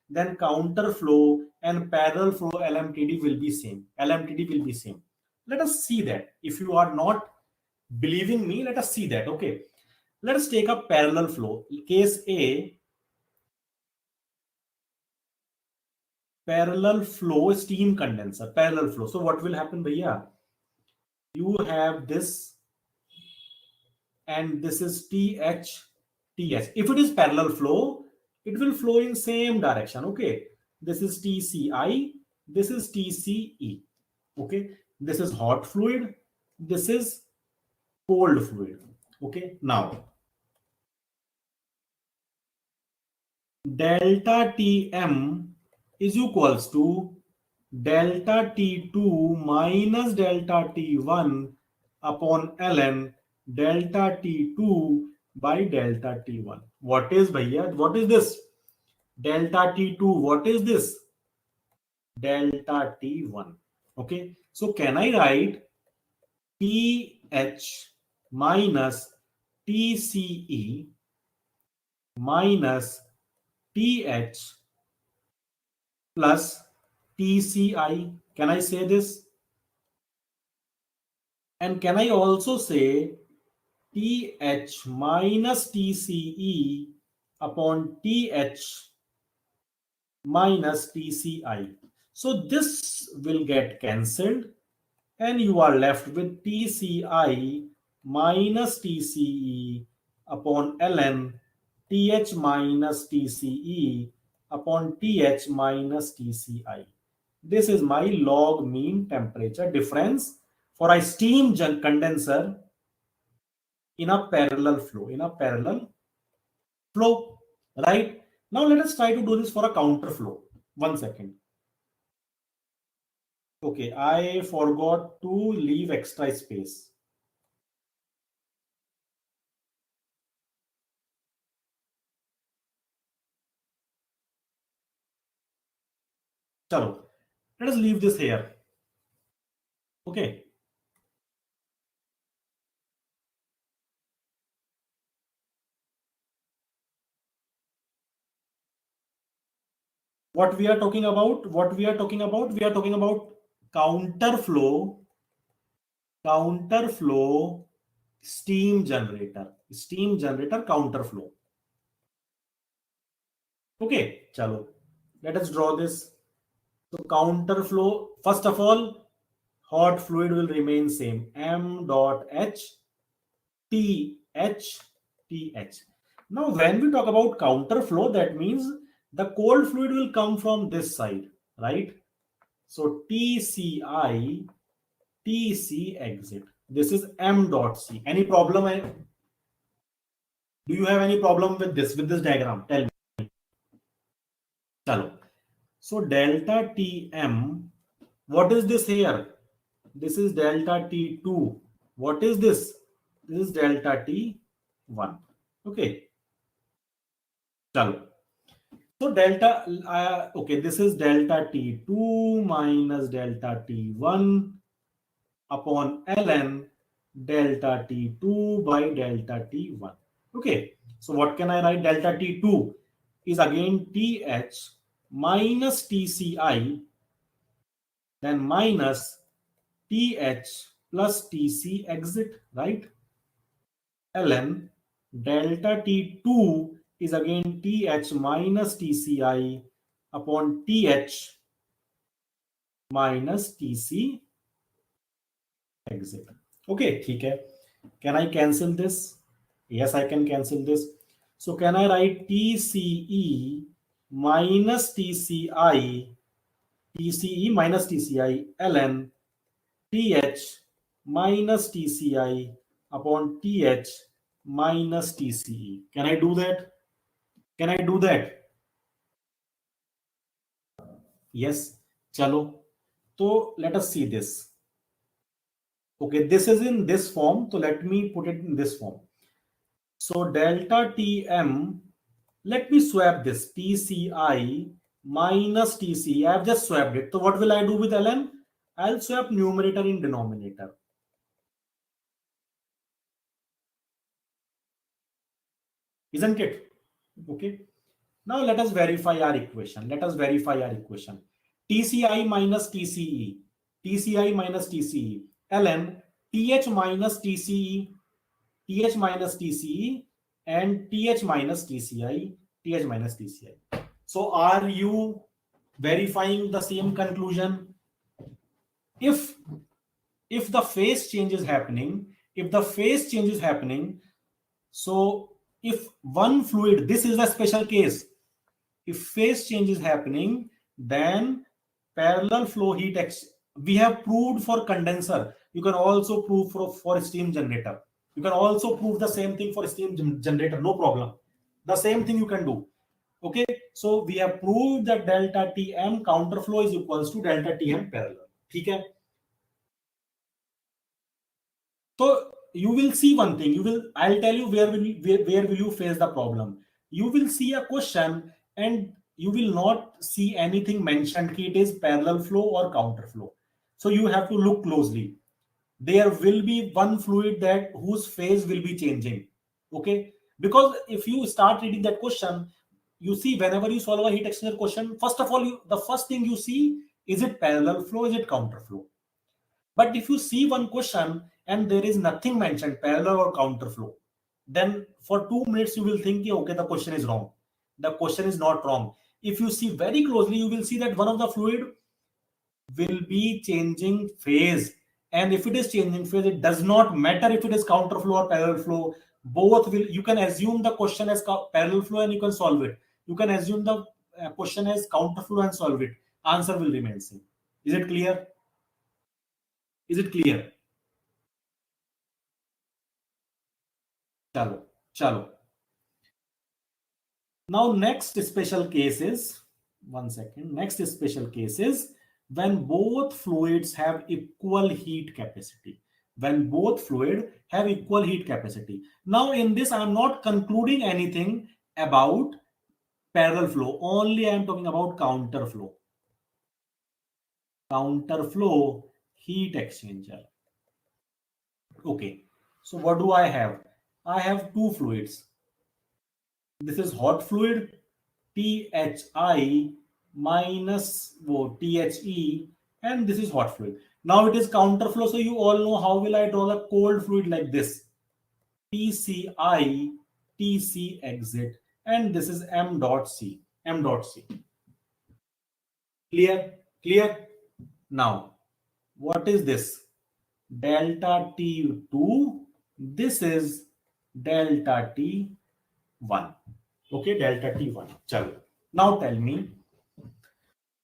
then counter flow and parallel flow LMTD will be same. Let us see that. If you are not believing me, let us see that. Okay. Let us take a parallel flow. Case A, parallel flow steam condenser, parallel flow. So what will happen, bhaiya? You have this, and this is TH. If it is parallel flow, it will flow in same direction. Okay, this is TCI, this is TCE. Okay, this is hot fluid, this is cold fluid. Okay, now delta TM is equals to delta T2 minus delta T1 upon ln delta T2 by delta T1. What is bhaiya? What is this? Delta T2. What is this? Delta T1. Okay. So can I write TH minus TCE minus TH plus TCI? Can I say this? And can I also say TH minus TCE upon TH minus TCI? So this will get cancelled and you are left with TCI minus TCE upon ln TH minus TCE upon TH minus TCI. This is my log mean temperature difference for a steam condenser in a parallel flow. Right? Now let us try to do this for a counter flow. 1 second. Okay, I forgot to leave extra space. Chalo, let us leave this here. Okay. What we are talking about? We are talking about counter flow steam generator counter flow. Okay, chalo. Let us draw this. So counter flow, first of all, hot fluid will remain same. M dot H T H T H. Now, when we talk about counter flow, that means the cold fluid will come from this side, right? So TCI, TC exit. This is M dot C. Any problem? Do you have any problem with this diagram? Tell me. Chalo. So delta Tm, what is this here? This is delta T2. What is this? This is delta T1. Okay. Chalo. So delta, okay, this is delta T2 minus delta T1 upon ln delta T2 by delta T1. Okay. So what can I write? Delta T2 is again TH minus TCI, then minus TH plus TC exit, right? Ln delta T2 is again TH minus TCI upon TH minus TC exit. Okay, ठीक है. Can I cancel this? Yes, I can cancel this. So can I write TCE minus TCI, TCE minus TCI ln TH minus TCI upon TH minus TCE. Can I do that? Can I do that? Yes. Chalo. So let us see this. Okay, this is in this form. So let me put it in this form. So delta Tm, let me swap this TCI minus TCE. I have just swapped it. So what will I do with ln? I'll swap numerator in denominator. Isn't it? Okay. Now let us verify our equation. TCI minus TCE. TCI minus TCE. ln TH minus TCE. TH minus TCE and TH minus TCI. TH minus TCI. So are you verifying the same conclusion? If the phase change is happening, so if one fluid, this is a special case. If phase change is happening, then parallel flow heat we have proved for condenser. You can also prove for steam generator. You can also prove the same thing for steam generator. No problem. The same thing you can do. Okay, so we have proved that delta Tm counterflow is equals to delta Tm parallel. ठीक है? So you will see one thing. I'll tell you where will you face the problem. You will see a question and you will not see anything mentioned कि it is parallel flow or counter flow. So you have to look closely. There will be one fluid that whose phase will be changing. Okay, because if you start reading that question, you see whenever you solve a heat exchanger question, first of all, the first thing you see is it parallel flow, is it counter flow. But if you see one question and there is nothing mentioned, parallel or counter flow, then for 2 minutes you will think, okay, the question is wrong. The question is not wrong. If you see very closely, you will see that one of the fluid will be changing phase. And if it is changing phase, it does not matter if it is counter flow or parallel flow. Both will, you can assume the question as parallel flow and you can solve it. You can assume the question as counter flow and solve it. Answer will remain same. Is it clear? Is it clear? Chalo, chalo. Now, next special case is, one second, next special case is when both fluids have equal heat capacity. When both fluid have equal heat capacity. Now, in this, I am not concluding anything about parallel flow. Only I am talking about counter flow. Counter flow heat exchanger. Okay. So, what do I have? I have two fluids. This is hot fluid THI minus THE, and this is hot fluid. Now it is counter flow, so you all know how will I draw the cold fluid like this. TCI, TC exit, and this is M dot C. M dot C. Clear? Clear? Now, what is this? Delta T2. This is delta T1. Okay, delta T1. Chalo. Now tell me,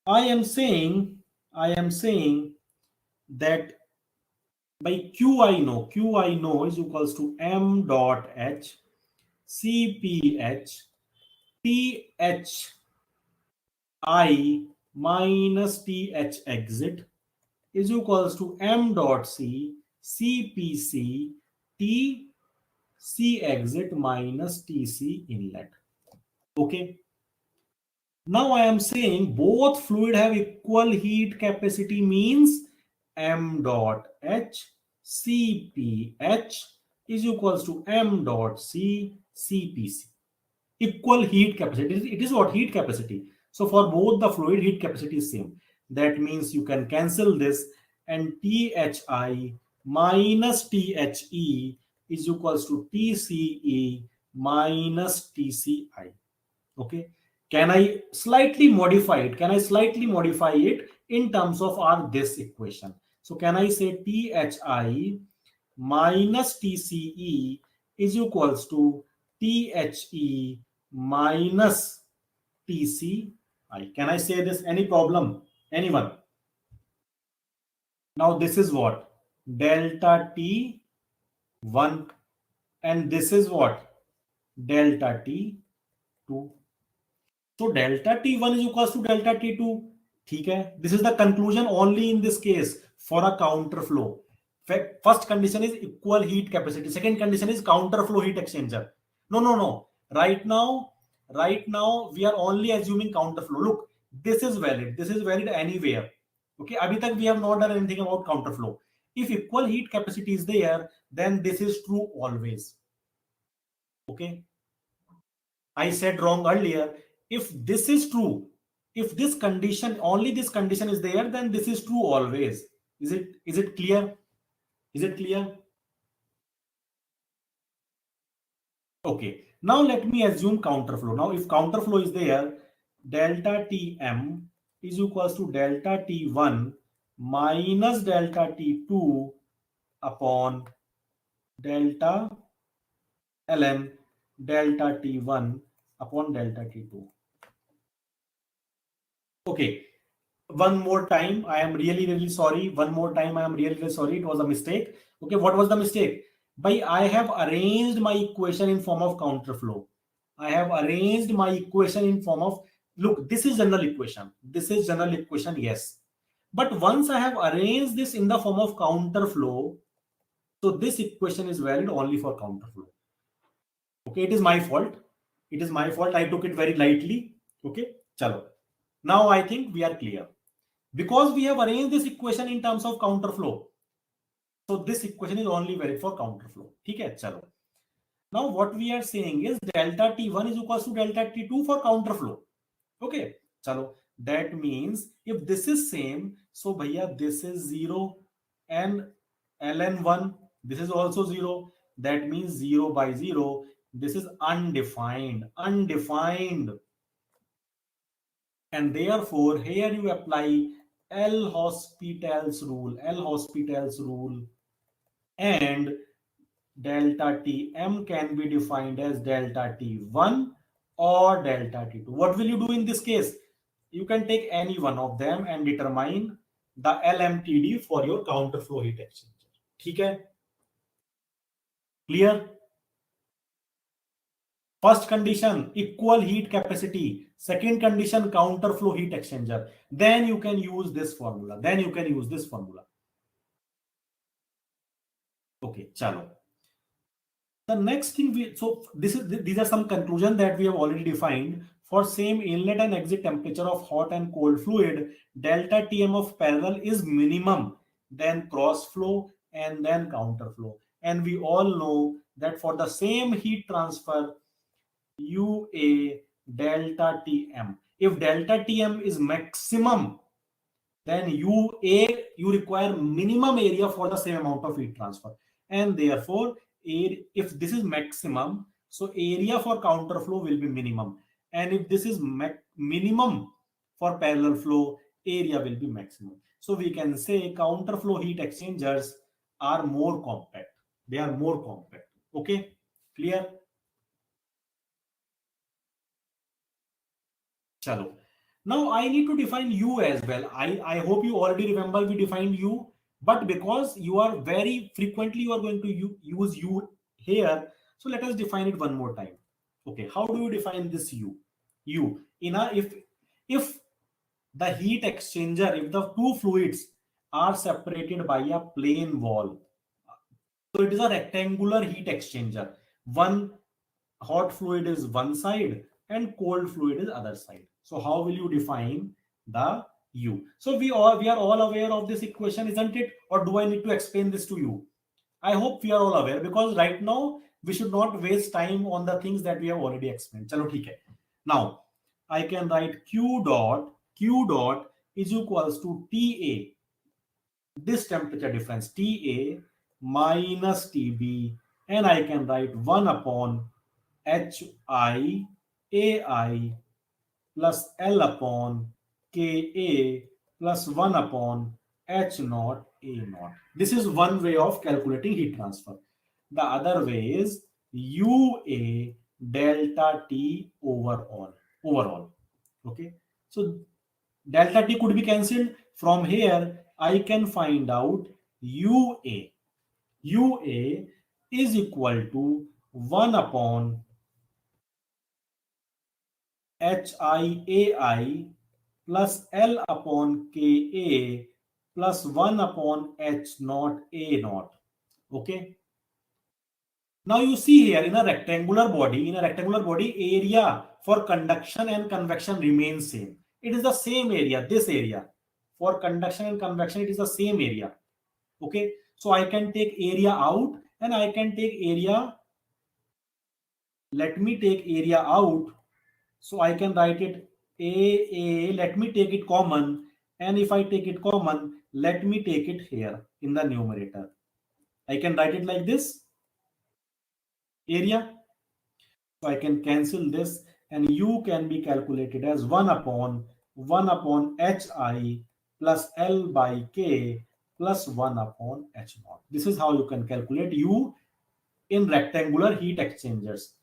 I am saying that by Q I know is equals to M dot H CPH TH I minus TH exit is equals to M dot C CPC TC exit minus TC inlet. Okay. Now I am saying both fluid have equal heat capacity means M dot H CPH is equals to M dot C CPC. Equal heat capacity. It is what? Heat capacity. So for both the fluid, heat capacity is same. That means you can cancel this and THI minus THE is equals to TCE minus TCI. Okay. Can I slightly modify it? Can I slightly modify it in terms of our this equation? So can I say THI minus TCE is equals to THE minus TCI? Can I say this? Any problem? Anyone? Now this is what? Delta T1, and this is what? Delta T2. So delta T1 is equals to delta T2. ठीक है? This is the conclusion only in this case for a counter flow. First condition is equal heat capacity. Second condition is counter flow heat exchanger. No. Right now we are only assuming counter flow. Look, this is valid. This is valid anywhere. Okay, abhi tak we have not done anything about counter flow. If equal heat capacity is there, then this is true always. Okay. I said wrong earlier. If this is true, if this condition, only this condition is there, then this is true always. Is it clear? Is it clear? Okay. Now let me assume counterflow. Now if counterflow is there, delta Tm is equals to delta T1 minus delta T2 upon delta ln delta T1 upon delta T2. Okay, one more time. I am really sorry. One more time. I am really sorry. It was a mistake. Okay, what was the mistake? By I have arranged my equation in form of counterflow. I have arranged my equation in form of, look, this is general equation. This is general equation, yes. But once I have arranged this in the form of counter flow, so this equation is valid only for counter flow. Okay, it is my fault. It is my fault. I took it very lightly. Okay, chalo. Now I think we are clear. Because we have arranged this equation in terms of counter flow, so this equation is only valid for counter flow. Okay, chalo. Now what we are saying is delta T1 is equals to delta T2 for counter flow. Okay, chalo. That means if this is same, so bhaiya, this is 0 and ln1, this is also 0. That means 0 by 0. This is undefined. Undefined. And therefore, here you apply L'Hospital's rule. L'Hospital's rule. And delta Tm can be defined as delta T1 or delta T2. What will you do in this case? You can take any one of them and determine the LMTD for your counter flow heat exchanger. ठीक है? Clear? First condition, equal heat capacity. Second condition, counter flow heat exchanger. Then you can use this formula. Okay, chalo. The next thing these are some conclusion that we have already defined. For same inlet and exit temperature of hot and cold fluid, delta Tm of parallel is minimum, then cross flow and then counter flow. And we all know that for the same heat transfer, UA delta Tm. If delta Tm is maximum, then you require minimum area for the same amount of heat transfer. And therefore, if this is maximum, so area for counter flow will be minimum. And if this is minimum for parallel flow, area will be maximum. So we can say counter flow heat exchangers are more compact. They are more compact. Okay, clear? Chalo. Now I need to define U as well. I hope you already remember we defined U, but because you are very frequently you are going to use U here, so let us define it one more time. Okay, how do you define this U? U in a if the heat exchanger, if the two fluids are separated by a plane wall, so it is a rectangular heat exchanger. One hot fluid is one side and cold fluid is other side. So how will you define the U? So we are all aware of this equation, isn't it? Or do I need to explain this to you? I hope we are all aware, because right now we should not waste time on the things that we have already explained. Chalo, theek hai. Now I can write Q dot is equals to TA, this temperature difference, TA minus TB, and I can write 1 upon HI AI plus L upon KA plus 1 upon H naught A naught. This is one way of calculating heat transfer. The other way is UA delta T overall. Okay. So delta T could be cancelled. From here, I can find out UA. UA is equal to 1 upon HIAI plus L upon KA plus 1 upon H naught A naught. Okay. Now you see here in a rectangular body, area for conduction and convection remains same. It is the same area, this area. For conduction and convection, it is the same area. Okay. So I can take area out and I can take area. Let me take area out. So I can write it A, let me take it common. And if I take it common, let me take it here in the numerator. I can write it like this, area. So I can cancel this and U can be calculated as 1 upon HI plus L by K plus 1 upon H naught. This is how you can calculate U in rectangular heat exchangers.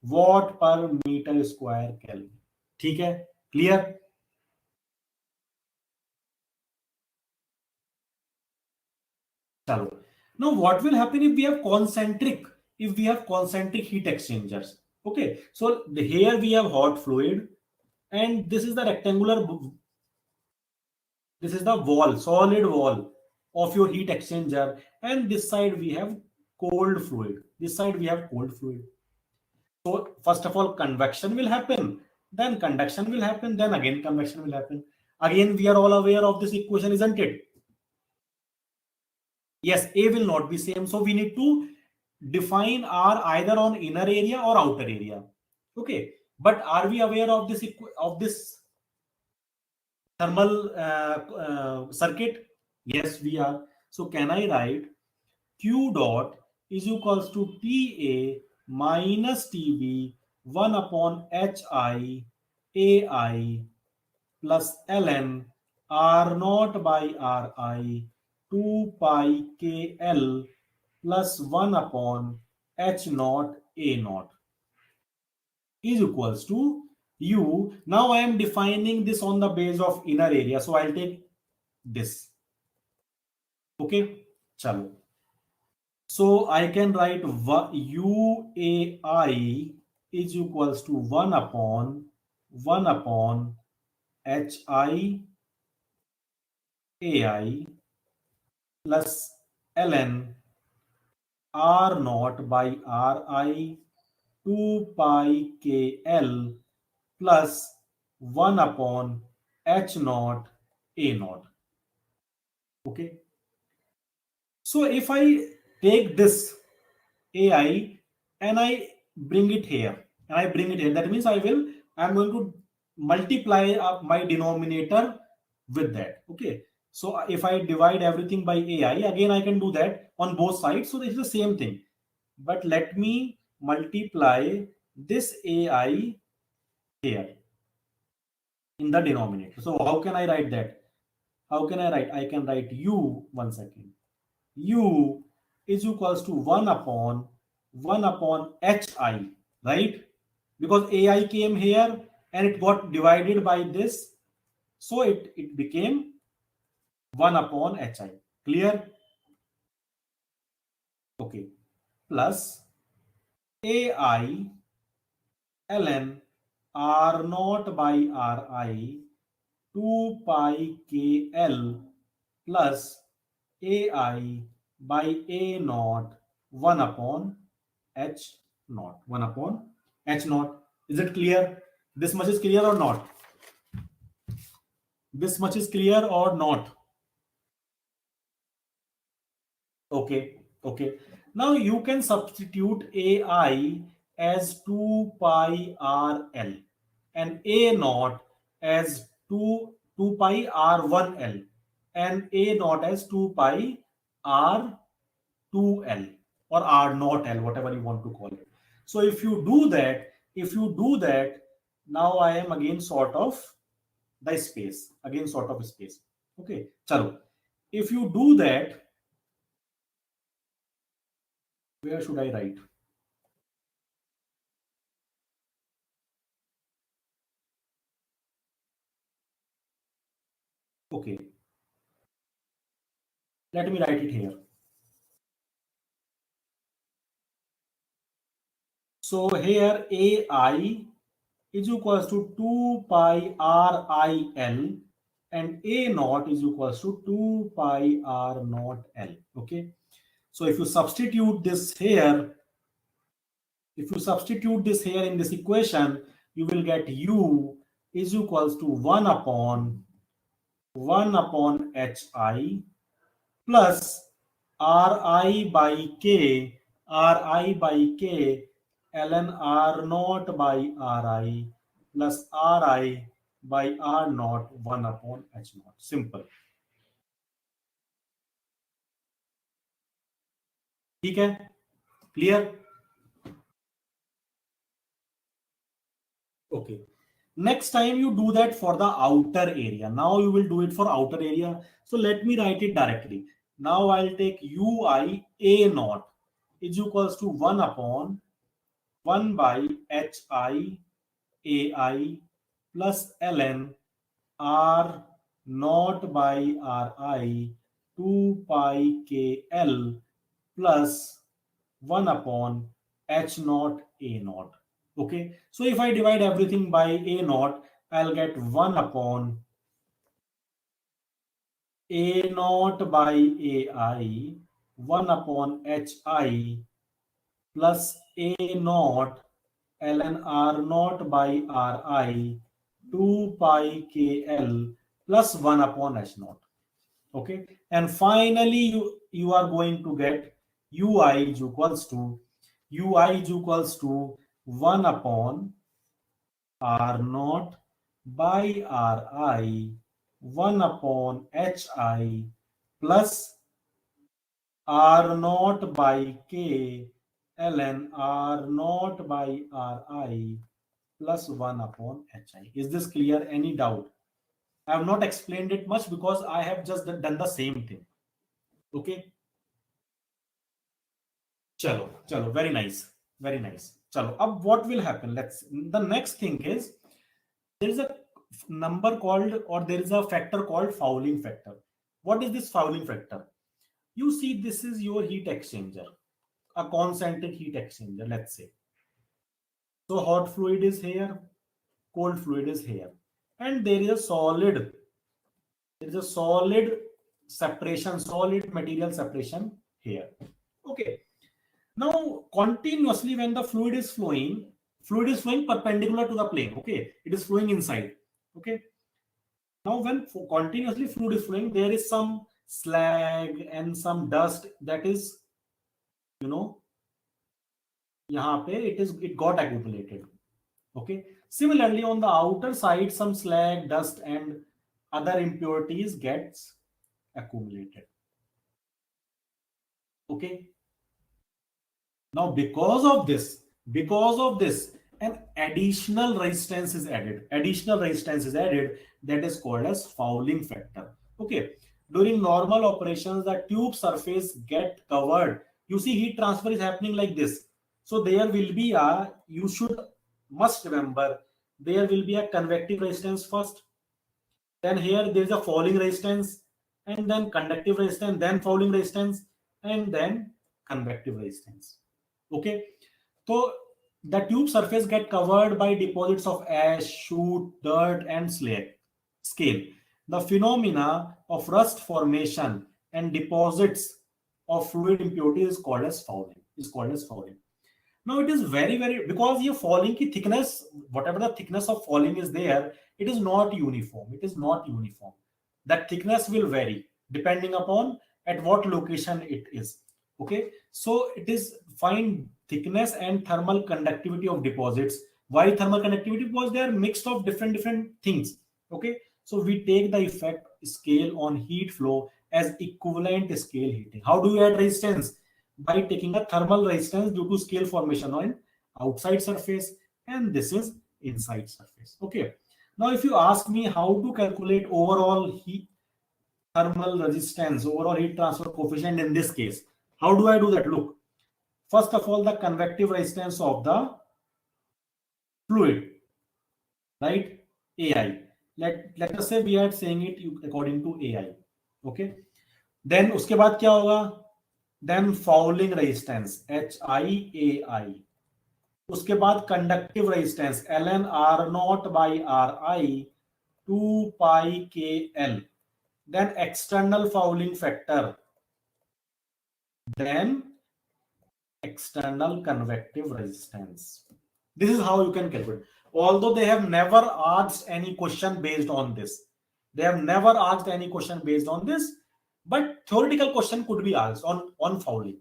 Watt per meter square Kelvin. ठीक है, clear? Chalo. Now what will happen if we have concentric heat exchangers? Okay, so here we have hot fluid, and this is the rectangular, this is the wall, solid wall of your heat exchanger, and this side we have cold fluid. This side we have cold fluid. So first of all, convection will happen, then conduction will happen, then again convection will happen. Again, we are all aware of this equation, isn't it? Yes, A will not be same. So we need to define R either on inner area or outer area. Okay, but are we aware of this of this thermal circuit? Yes, we are. So can I write Q dot is equals to TA minus TB 1 upon HI AI plus ln R naught by Ri 2 pi KL plus 1 upon H naught A naught is equals to U. Now I am defining this on the base of inner area. So I'll take this. Okay. Chalo. So I can write UAI is equals to 1 upon HI AI plus ln R naught by Ri 2 pi KL plus 1 upon H naught A naught. Okay. So if I take this AI and I bring it here, that means I'm going to multiply up my denominator with that. Okay. So if I divide everything by AI, again I can do that on both sides. So it's the same thing. But let me multiply this AI here in the denominator. So how can I write that? How can I write? I can write U, one second. U is equals to 1 upon HI, right? Because AI came here and it got divided by this. So it became 1 upon HI. Clear? Okay. Plus AI ln R naught by Ri 2 pi KL plus AI by A naught 1 upon H naught. 1 upon H naught. Is it clear? This much is clear or not? This much is clear or not? Okay. Okay. Now you can substitute AI as 2 pi RL and A naught as 2 pi R1L and A naught as 2 pi R2L or R naught L, whatever you want to call it. So if you do that, now I am again sort of the space, again sort of space. Okay, chalo. If you do that, where should I write? Okay, let me write it here. So here AI is equals to 2 pi RIL and A naught is equals to 2 pi R naught L. Okay. So if you substitute this here in this equation, you will get U is equals to 1 upon HI plus Ri by K, Ri by K, ln R naught by Ri plus Ri by R naught 1 upon H naught. Simple. ठीक है? Clear? Okay. Next time you do that for the outer area. Now you will do it for outer area. So let me write it directly. Now I'll take Ui A naught is equals to 1 upon 1 by Hi AI plus ln R naught by Ri 2 pi KL plus 1 upon H naught A naught. Okay, so if I divide everything by A naught, I'll get 1 upon A naught by AI, 1 upon HI plus A naught ln R naught by Ri, 2 pi KL plus 1 upon H naught. Okay, and finally you are going to get ui is equals to 1 upon R naught by Ri, 1 upon Hi plus R naught by K ln R naught by Ri plus 1 upon Hi. Is this clear? Any doubt? I have not explained it much because I have just done the same thing. Okay. Chalo, chalo, very nice, very nice. Chalo, अब what will happen? The next thing is there is a number called, or there is a factor called fouling factor. What is this fouling factor? You see, this is your heat exchanger, a concentric heat exchanger, let's say. So hot fluid is here, cold fluid is here, and there is a solid separation, solid material separation here. Okay. Now, continuously when the fluid is flowing perpendicular to the plane. Okay, it is flowing inside. Okay. Now, when continuously fluid is flowing, there is some slag and some dust that is, you know, यहाँ पे it got accumulated. Okay. Similarly, on the outer side, some slag, dust, and other impurities gets accumulated. Okay. Now, because of this, an additional resistance is added. Additional resistance is added that is called as fouling factor. Okay. During normal operations, the tube surface get covered. You see, heat transfer is happening like this. So there will be you must remember, there will be a convective resistance first. Then here there is a fouling resistance, and then conductive resistance, then fouling resistance, and then convective resistance. Okay, so the tube surface get covered by deposits of ash, soot, dirt, and scale. The phenomena of rust formation and deposits of fluid impurity is called as fouling. Now it is very, because your falling ki thickness, whatever the thickness of falling is there, it is not uniform. That thickness will vary depending upon at what location it is. Okay, so it is fine thickness and thermal conductivity of deposits. Why thermal conductivity? Because they are mixed of different things. Okay, so we take the effect scale on heat flow as equivalent scale heating. How do you add resistance? By taking a thermal resistance due to scale formation on outside surface, and this is inside surface. Okay, now if you ask me how to calculate overall heat thermal resistance, overall heat transfer coefficient in this case, how do I do that? Look, first of all, the convective resistance of the fluid, right? AI. Let us say we are saying it according to AI. Okay, then उसके बाद क्या होगा? Then fouling resistance HIAI. उसके बाद conductive resistance ln R naught by Ri, 2 pi KL. Then external fouling factor. Then external convective resistance. This is how you can calculate. Although they have never asked any question based on this. But theoretical question could be asked on fouling.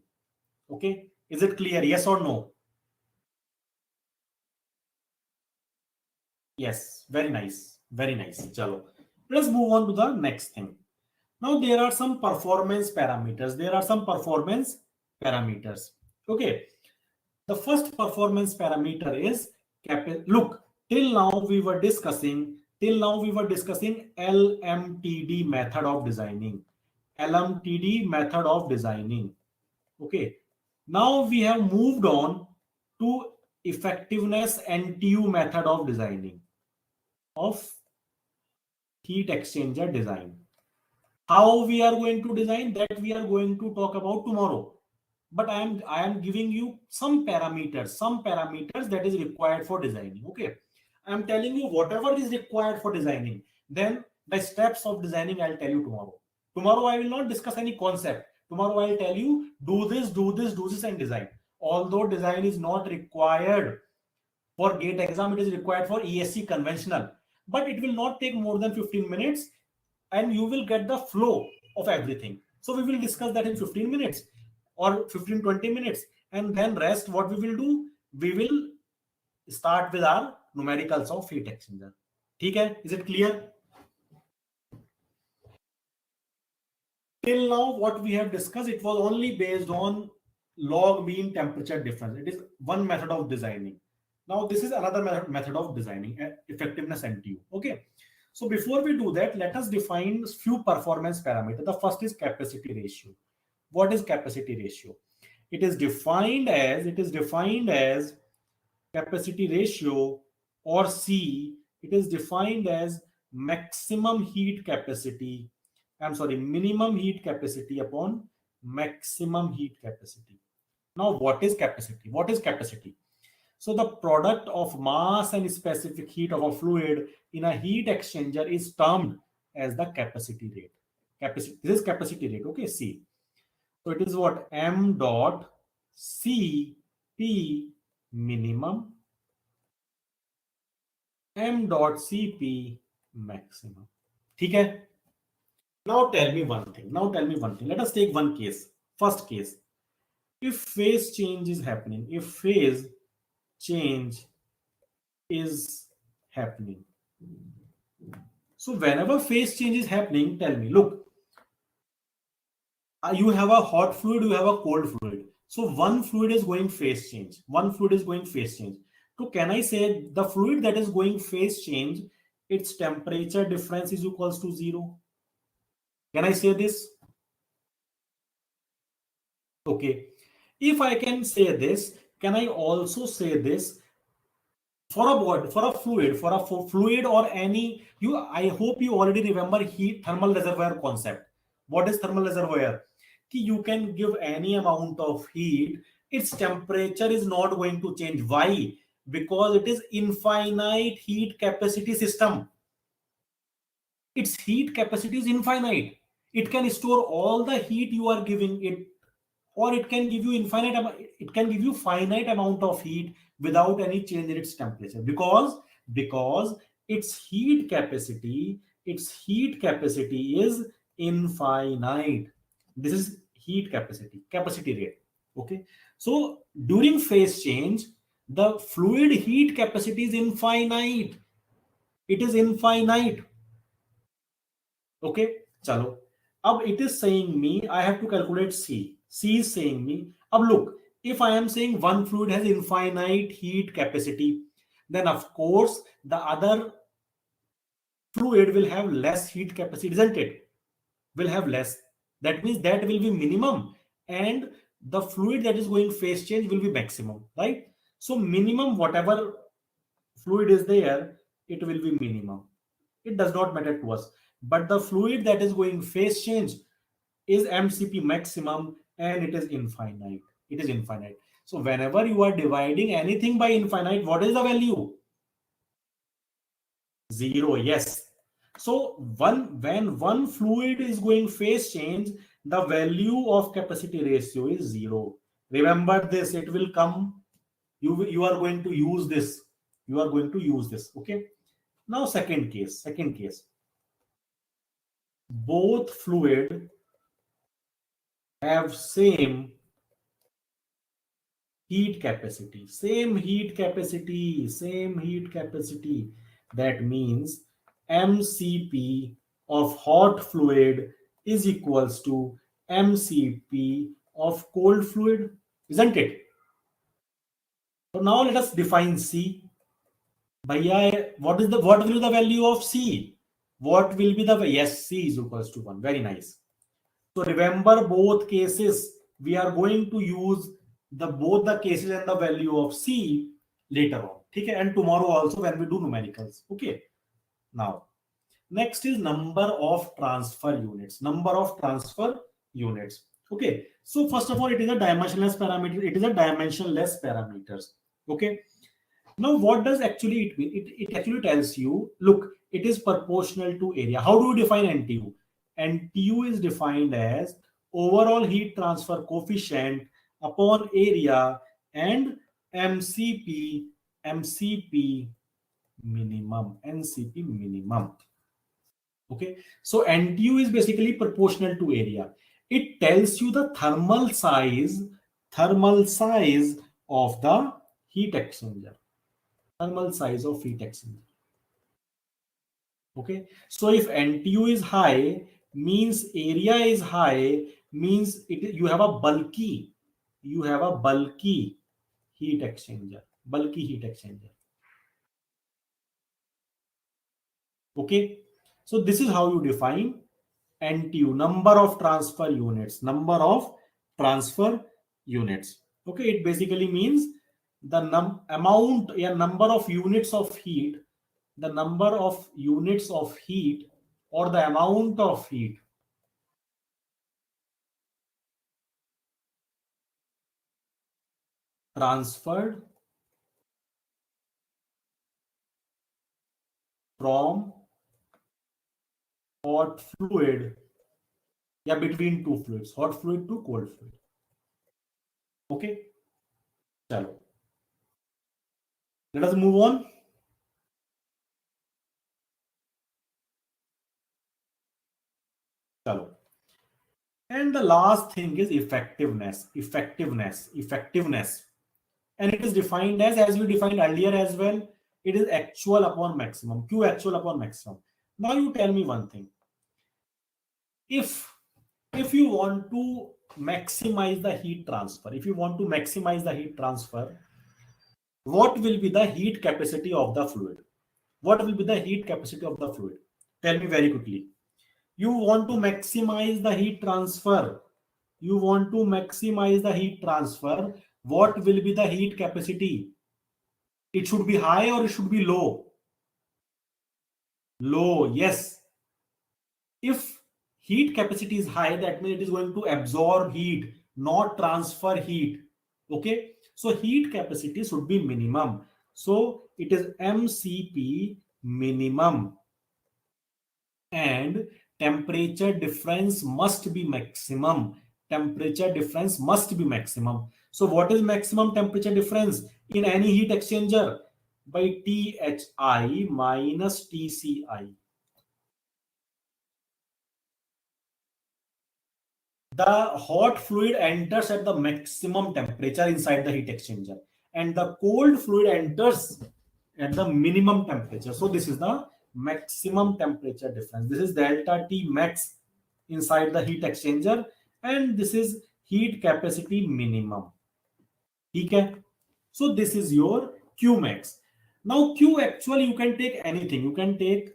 Okay, is it clear? Yes or no? Yes, very nice. Chalo. Let's move on to the next thing. Now there are some performance parameters. Okay. The first performance parameter is look, till now we were discussing LMTD method of designing. Okay. Now we have moved on to effectiveness NTU method of designing of heat exchanger design. How we are going to design that we are going to talk about tomorrow. but I am giving you some parameters that is required for designing. Okay, I am telling you whatever is required for designing. Then the steps of designing I'll tell you tomorrow. Tomorrow I will not discuss any concept. Tomorrow I'll tell you do this, do this, do this, and design. Although design is not required for GATE exam, it is required for ESC conventional, but it will not take more than 15 minutes, and you will get the flow of everything. So we will discuss that in 15 minutes or 15-20 minutes, and then rest what we will do, we will start with our numericals of heat exchanger. Okay, is it clear? Till now what we have discussed, it was only based on log mean temperature difference. It is one method of designing. Now this is another method of designing, effectiveness NTU. Okay, so before we do that, let us define few performance parameters. The first is capacity ratio. What is capacity ratio? It is defined as capacity ratio, or C. It is defined as maximum heat capacity, I'm sorry, minimum heat capacity upon maximum heat capacity. Now what is capacity? So the product of mass and specific heat of a fluid in a heat exchanger is termed as the capacity rate. This is capacity rate. Okay, C. So it is what? M dot C P minimum, M dot Cp maximum. ठीक है? Now tell me one thing. Let us take one case. First case. If phase change is happening, so whenever phase change is happening, tell me, look, you have a hot fluid, you have a cold fluid. So one fluid is going phase change. So can I say the fluid that is going phase change, its temperature difference is equals to 0? Can I say this? Okay. If I can say this, can I also say this for a fluid or any, I hope you already remember thermal reservoir concept. What is thermal reservoir? You can give any amount of heat, its temperature is not going to change. Why? Because it is infinite heat capacity system. Its heat capacity is infinite. It can store all the heat you are giving it, or it can give you finite amount of heat without any change in its temperature, because its heat capacity is infinite. This is heat capacity rate. Okay, so during phase change, the fluid heat capacity is infinite. It is infinite. Okay, chalo. Ab it is saying me I have to calculate C. C is saying me, ab look, if I am saying one fluid has infinite heat capacity, then of course the other fluid will have less heat capacity, isn't it? Will have less. That means that will be minimum, and the fluid that is going phase change will be maximum, right? So minimum, whatever fluid is there, it will be minimum. It does not matter to us. But the fluid that is going phase change is MCP maximum, and it is infinite. So whenever you are dividing anything by infinite, what is the value? 0. Yes. So when one fluid is going phase change, the value of capacity ratio is 0. Remember this. It will come. You are going to use this. Okay. Now second case. Both fluid have same heat capacity. That means MCP of hot fluid is equals to MCP of cold fluid, isn't it? So now let us define C. Bhaiya, what will be the value of C? Yes, C is equals to 1. Very nice. So remember both cases. We are going to use both the cases and the value of C later on. Okay, and tomorrow also when we do numericals. Okay. Now, next is number of transfer units. Okay, so first of all, it is a dimensionless parameter. It is a dimensionless parameters. Okay, now what does actually it mean? It actually tells you, look, it is proportional to area. How do you define NTU? NTU is defined as overall heat transfer coefficient upon area and MCP, MCP minimum, NCP minimum. Okay, so NTU is basically proportional to area. It tells you the thermal size of the heat exchanger. Thermal size of heat exchanger. Okay, so if NTU is high, means area is high, means you have a bulky heat exchanger. Bulky heat exchanger. Okay, so this is how you define NTU, number of transfer units. Number of transfer units. Okay, it basically means the amount, yeah, number of units of heat, the number of units of heat or the amount of heat transferred from hot fluid, yeah, between two fluids, hot fluid to cold fluid. Okay, chalo. Let us move on. Chalo. And the last thing is effectiveness. Effectiveness. And it is defined as we defined earlier as well, it is actual upon maximum, Q actual upon maximum. Now you tell me one thing. If you want to maximize the heat transfer, what will be the heat capacity of the fluid? What will be the heat capacity of the fluid? Tell me very quickly. You want to maximize the heat transfer. What will be the heat capacity? It should be high or it should be low? Low, yes. If heat capacity is high, that means it is going to absorb heat, not transfer heat. Okay, so heat capacity should be minimum. So it is MCP minimum, and temperature difference must be maximum. So what is maximum temperature difference in any heat exchanger? By THI minus TCI. The hot fluid enters at the maximum temperature inside the heat exchanger, and the cold fluid enters at the minimum temperature. So this is the maximum temperature difference. This is delta T max inside the heat exchanger, and this is heat capacity minimum. Okay, so this is your Q max. Now Q actual, you can take anything. You can take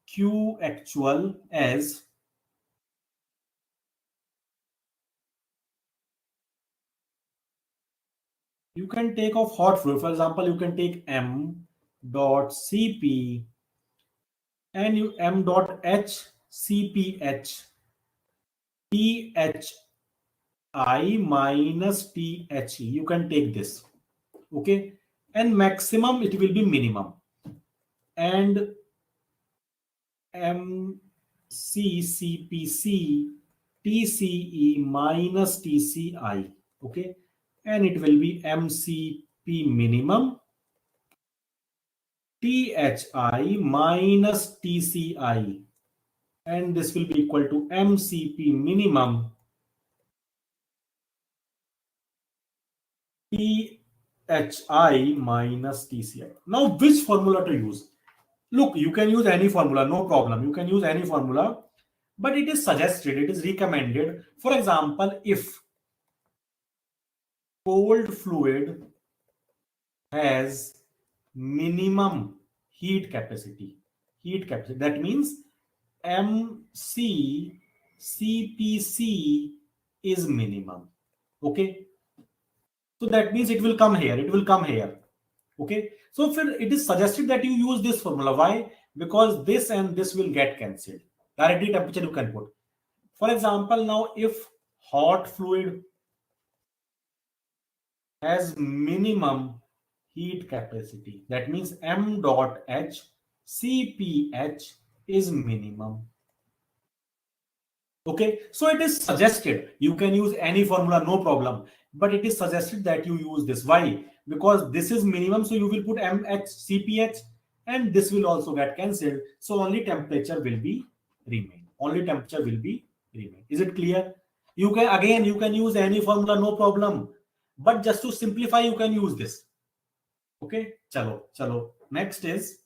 Q actual as, you can take of hot fluid. For example, you can take M dot Cp and you M dot H Cph THI minus THE. You can take this. Okay. And maximum, it will be minimum. And MCCPC TCE minus TCI. Okay. And it will be MCP minimum THI minus TCI, and this will be equal to MCP minimum THI minus TCI. Now, which formula to use? Look, you can use any formula, no problem. You can use any formula, but it is suggested, it is recommended. For example, if cold fluid has minimum heat capacity, that means MCCPC is minimum. Okay, so that means it will come here. Okay, so it is suggested that you use this formula. Why? Because this and this will get cancelled. Directly temperature you can put. For example, now if hot fluid has minimum heat capacity, that means m dot h cph is minimum. Okay, so it is suggested you can use any formula, no problem, but it is suggested that you use this. Why? Because this is minimum, so you will put mhcph, and this will also get cancelled, so only temperature will be remain. Only temperature will be remain. Is it clear? You can, again, you can use any formula, no problem, but just to simplify you can use this. Okay, chalo. Next is,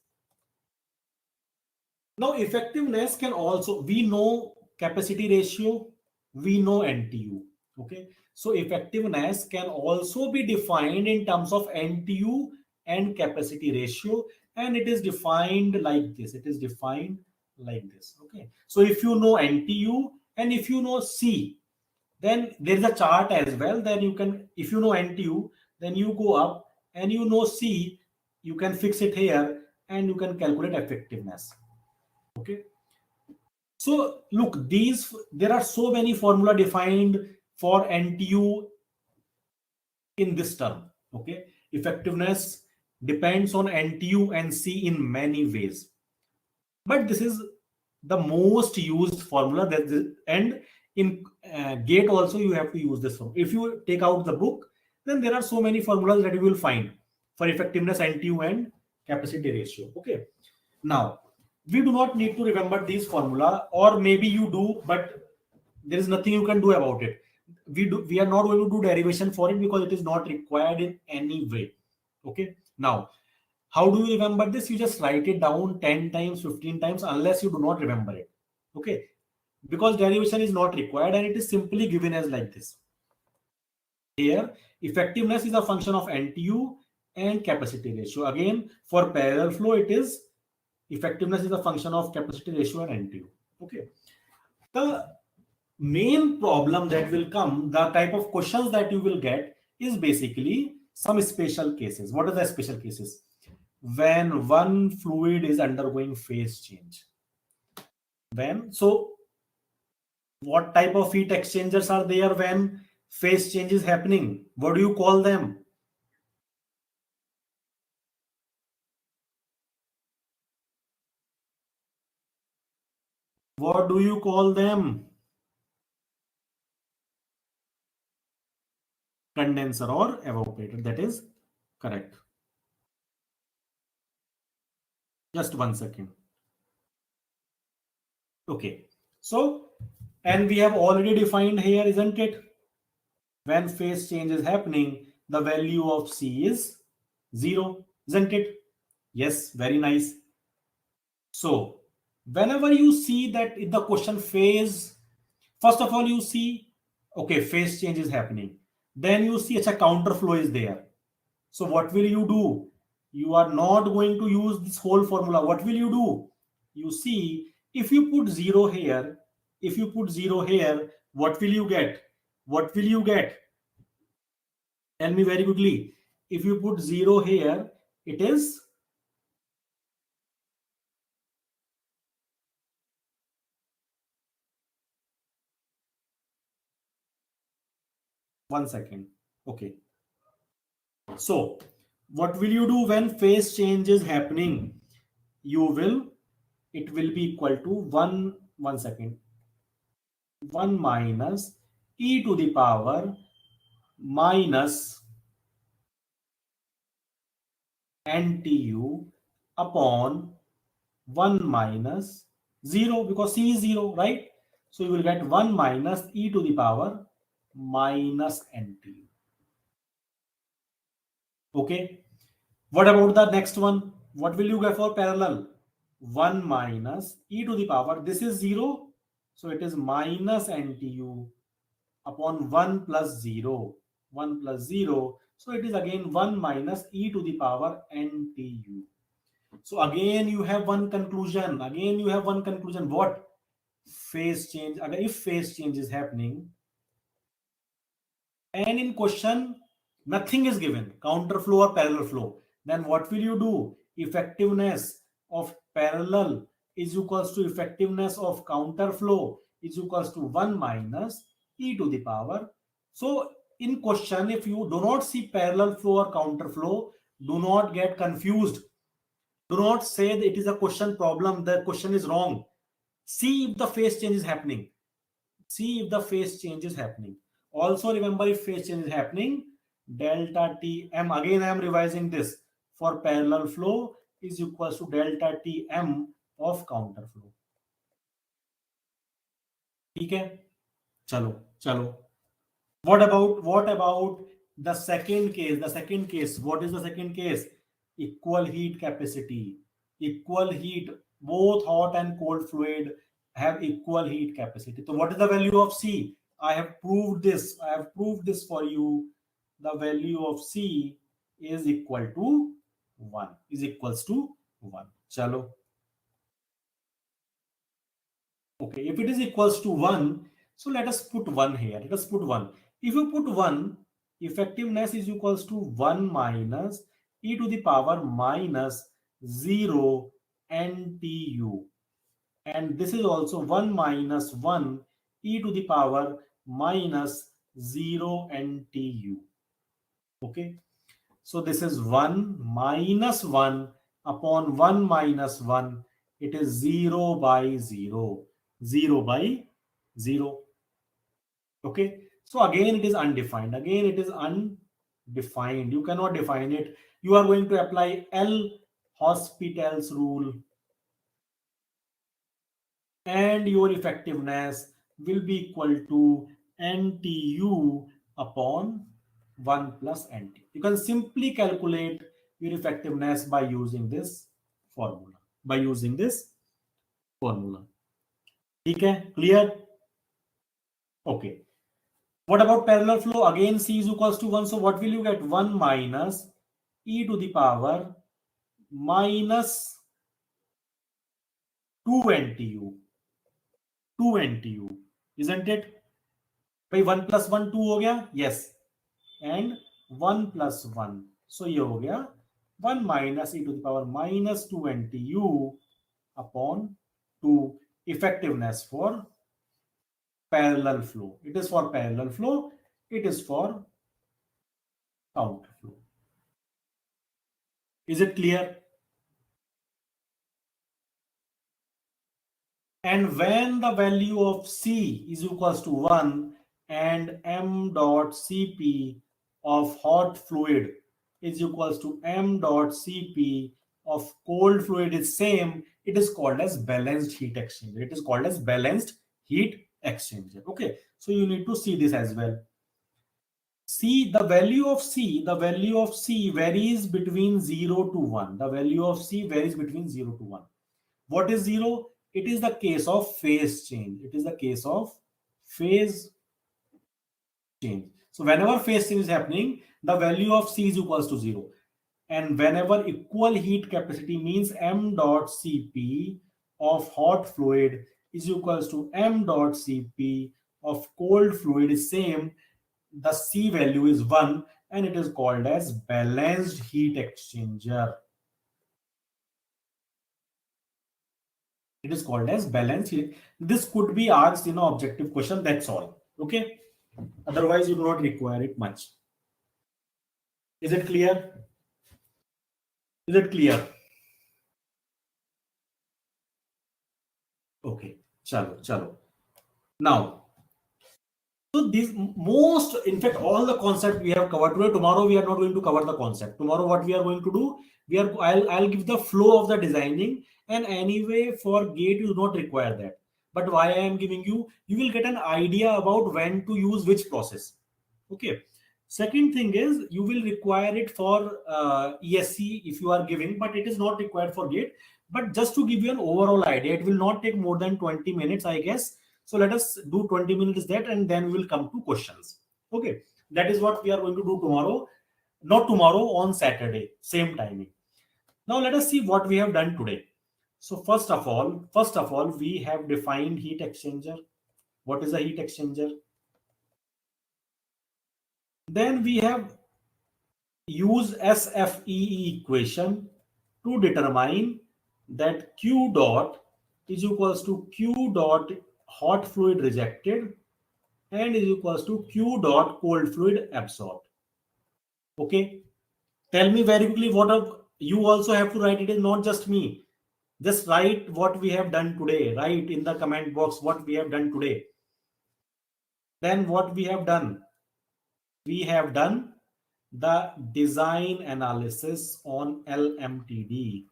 now effectiveness can also, we know capacity ratio, we know NTU. Okay, so effectiveness can also be defined in terms of NTU and capacity ratio, and it is defined like this. It is defined like this. Okay, so if you know NTU and if you know C, then there is a chart as well. Then you can, if you know NTU, then you go up, and you know C, you can fix it here, and you can calculate effectiveness. Okay, so look, these, there are so many formula defined for NTU in this term. Okay, effectiveness depends on NTU and C in many ways, but this is the most used formula and in gate also you have to use this one. If you take out the book, then there are so many formulas that you will find for effectiveness, NTU and capacity ratio. Okay, now we do not need to remember these formula, or maybe you do, but there is nothing you can do about it. We are not going to do derivation for it because it is not required in any way. Okay, now how do you remember this? You just write it down 10 times, 15 times, unless you do not remember it. Okay, because derivation is not required, and it is simply given as like this. Here, effectiveness is a function of NTU and capacity ratio. Again, for parallel flow, it is effectiveness is a function of capacity ratio and NTU. Okay, the main problem that will come, the type of questions that you will get, is basically some special cases. What are the special cases? When one fluid is undergoing phase change. When, so what type of heat exchangers are there when phase change is happening? What do you call them? What do you call them? Condenser or evaporator. That is correct. Just 1 second. Okay, so, and we have already defined here, isn't it? When phase change is happening, the value of C is 0, isn't it? Yes, very nice. So whenever you see that in the question phase, first of all you see, okay, phase change is happening, then you see a counter flow is there. So what will you do? You are not going to use this whole formula. What will you do? You see, if you put 0 here, if you put 0 here, what will you get? What will you get? Tell me very quickly. If you put 0 here, it is 1 second. Okay. So what will you do when phase change is happening? You will, it will be equal to 1 second. 1 minus e to the power minus NTU upon 1 minus 0, because C is 0, right? So you will get 1 minus e to the power minus NTU. Okay. What about the next one? What will you get for parallel? 1 minus e to the power. This is 0. So it is minus NTU upon 1 plus 0. 1 plus 0. So it is again 1 minus e to the power NTU. So again you have one conclusion. Again you have one conclusion. What? Phase change. If phase change is happening, and in question nothing is given, counter flow or parallel flow, then what will you do? Effectiveness of parallel is equals to effectiveness of counter flow, is equals to 1 minus e to the power. So in question, if you do not see parallel flow or counter flow, do not get confused. Do not say that it is a question problem, the question is wrong. See if the phase change is happening. See if the phase change is happening. Also remember, if phase change is happening, delta Tm, again I am revising this, for parallel flow is equals to delta Tm of counter flow. ठीक है, चलो चलो. What about the second case? The second case, what is the second case? Equal heat capacity. Equal heat, both hot and cold fluid have equal heat capacity. So what is the value of C? I have proved this. I have proved this for you. The value of C is equal to 1. Is equals to 1. Chalo. Okay, if it is equals to 1, so let us put 1 here. Let us put 1. If you put 1, effectiveness is equals to 1 minus e to the power minus 0 NTU. And this is also 1 minus 1 e to the power minus 0 NTU. Okay. So this is 1 minus 1 upon 1 minus 1. It is 0 by 0. 0 by 0. Okay. So again, it is undefined. Again, it is undefined. You cannot define it. You are going to apply L'Hospital's rule, and your effectiveness will be equal to NTU upon 1 plus NT. You can simply calculate your effectiveness by using this formula. By using this formula. Okay, clear? Okay. What about parallel flow? Again, C is equals to 1. So what will you get? 1 minus e to the power minus 2 NTU. 2 NTU. Isn't it? भाई 1 plus 1 2 हो गया. Yes. And 1 plus 1. So ये हो गया 1 minus e to the power minus 2 NTU upon 2, effectiveness for parallel flow. It is for parallel flow. It is for counter flow. Is it clear? And when the value of C is equals to 1 and m dot Cp of hot fluid is equals to m dot Cp of cold fluid is same, it is called as balanced heat exchanger. It is called as balanced heat exchanger. Okay, so you need to see this as well. C, the value of C varies between 0 to 1. The value of C varies between 0 to 1. What is 0? It is the case of phase change. It is the case of phase change. So whenever phase change is happening, the value of C is equals to 0. And whenever equal heat capacity means m dot Cp of hot fluid is equals to m dot Cp of cold fluid is same, the C value is 1 and it is called as balanced heat exchanger. It is called as balanced heat. This could be asked in an objective question, that's all. Okay. Otherwise, you do not require it much. Is it clear? Is it clear? Okay. Chalo. Now, so these most, in fact, all the concept we have covered today. Tomorrow we are not going to cover the concept. Tomorrow, what we are going to do, I'll give the flow of the designing, and anyway for gate you do not require that. But why I am giving you, you will get an idea about when to use which process. Okay. Second thing is you will require it for ESC if you are giving, but it is not required for gate. But just to give you an overall idea, it will not take more than 20 minutes, I guess. So let us do 20 minutes that, and then we will come to questions. Okay, that is what we are going to do tomorrow. Not tomorrow, on Saturday, same timing. Now let us see what we have done today. So first of all, we have defined heat exchanger. What is a heat exchanger? Then we have used SFEE equation to determine that Q dot is equals to Q dot hot fluid rejected and is equals to Q dot cold fluid absorbed. Okay. Tell me very quickly what are, you also have to write, it is not just me. Just write what we have done today. Write in the comment box what we have done today. Then what we have done? We have done the design analysis on LMTD.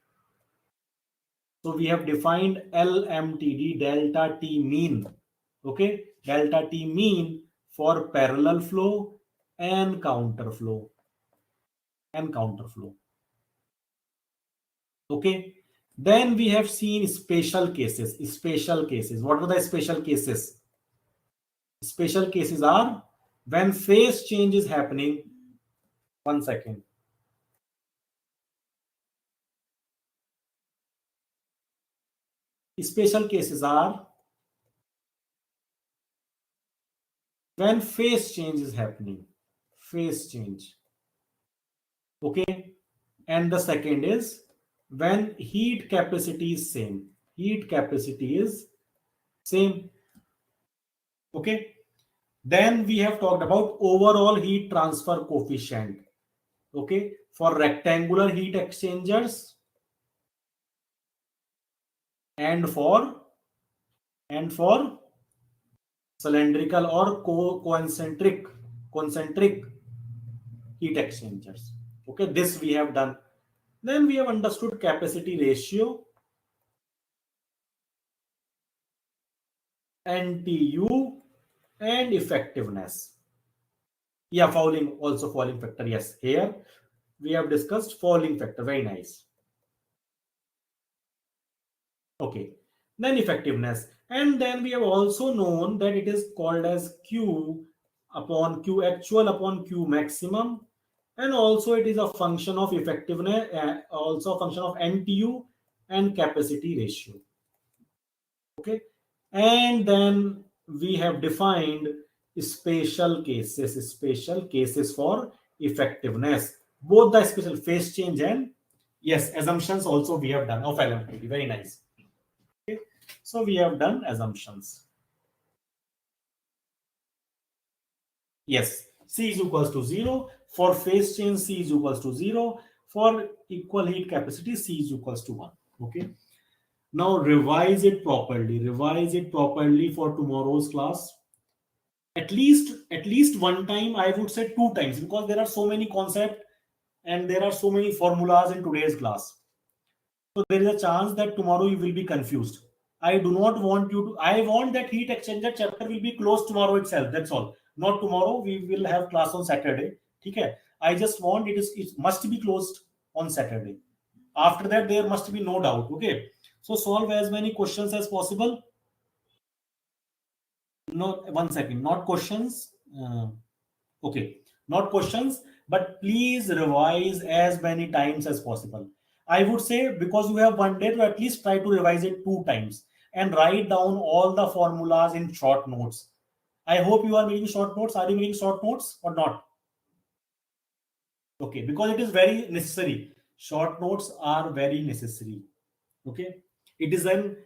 So we have defined LMTD, delta T mean. Okay, delta T mean for parallel flow and counter flow. Okay, then we have seen special cases. What are the special cases? Special cases are when phase change is happening. 1 second. Special cases are when phase change is happening. Phase change. Okay, and the second is when heat capacity is same. Heat capacity is same. Okay, then we have talked about overall heat transfer coefficient. Okay, for rectangular heat exchangers and for cylindrical or concentric heat exchangers. Okay, this we have done. Then we have understood capacity ratio, NTU, and effectiveness. Yeah, fouling factor. Yes, here we have discussed fouling factor. Very nice. Okay, then effectiveness. And then we have also known that it is called as Q upon Q actual upon Q maximum. And also it is a function of effectiveness, also a function of NTU and capacity ratio. Okay, and then we have defined special cases for effectiveness, both the special phase change and yes, assumptions also we have done of LMTD. Very nice. Okay, so we have done assumptions. Yes, C is equals to 0 for phase change, C is equals to 0 for equal heat capacity, C is equals to 1. Okay, now revise it properly for tomorrow's class. At least one time, I would say 2 times, because there are so many concepts and there are so many formulas in today's class. So there is a chance that tomorrow you will be confused. I do not want you to, I want that heat exchanger chapter will be closed tomorrow itself. That's all. Not tomorrow. We will have class on Saturday. Okay. I just want it must be closed on Saturday. After that, there must be no doubt. Okay. So solve as many questions as possible. No, 1 second. Not questions. Okay, not questions, but please revise as many times as possible. I would say because you have 1 day to at least try to revise it 2 times and write down all the formulas in short notes. I hope you are making short notes. Are you making short notes or not? Okay, because it is very necessary. Short notes are very necessary. Okay, it is an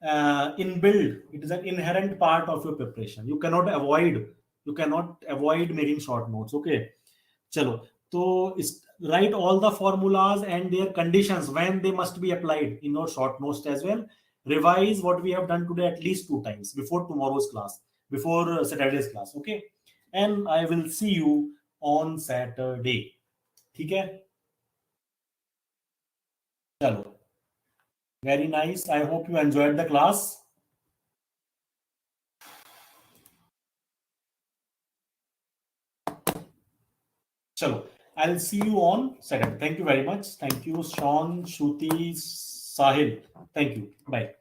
inbuilt, it is an inherent part of your preparation. You cannot avoid making short notes. Okay, chalo. So write all the formulas and their conditions when they must be applied in your short notes as well. Revise what we have done today at least 2 times before tomorrow's class, before Saturday's class. Okay, and I will see you on Saturday. Okay, chalo. Very nice. I hope you enjoyed the class. Chalo, I'll see you on Saturday. Thank you very much. Thank you, Sean, Shruti, Sahil. Thank you. Bye.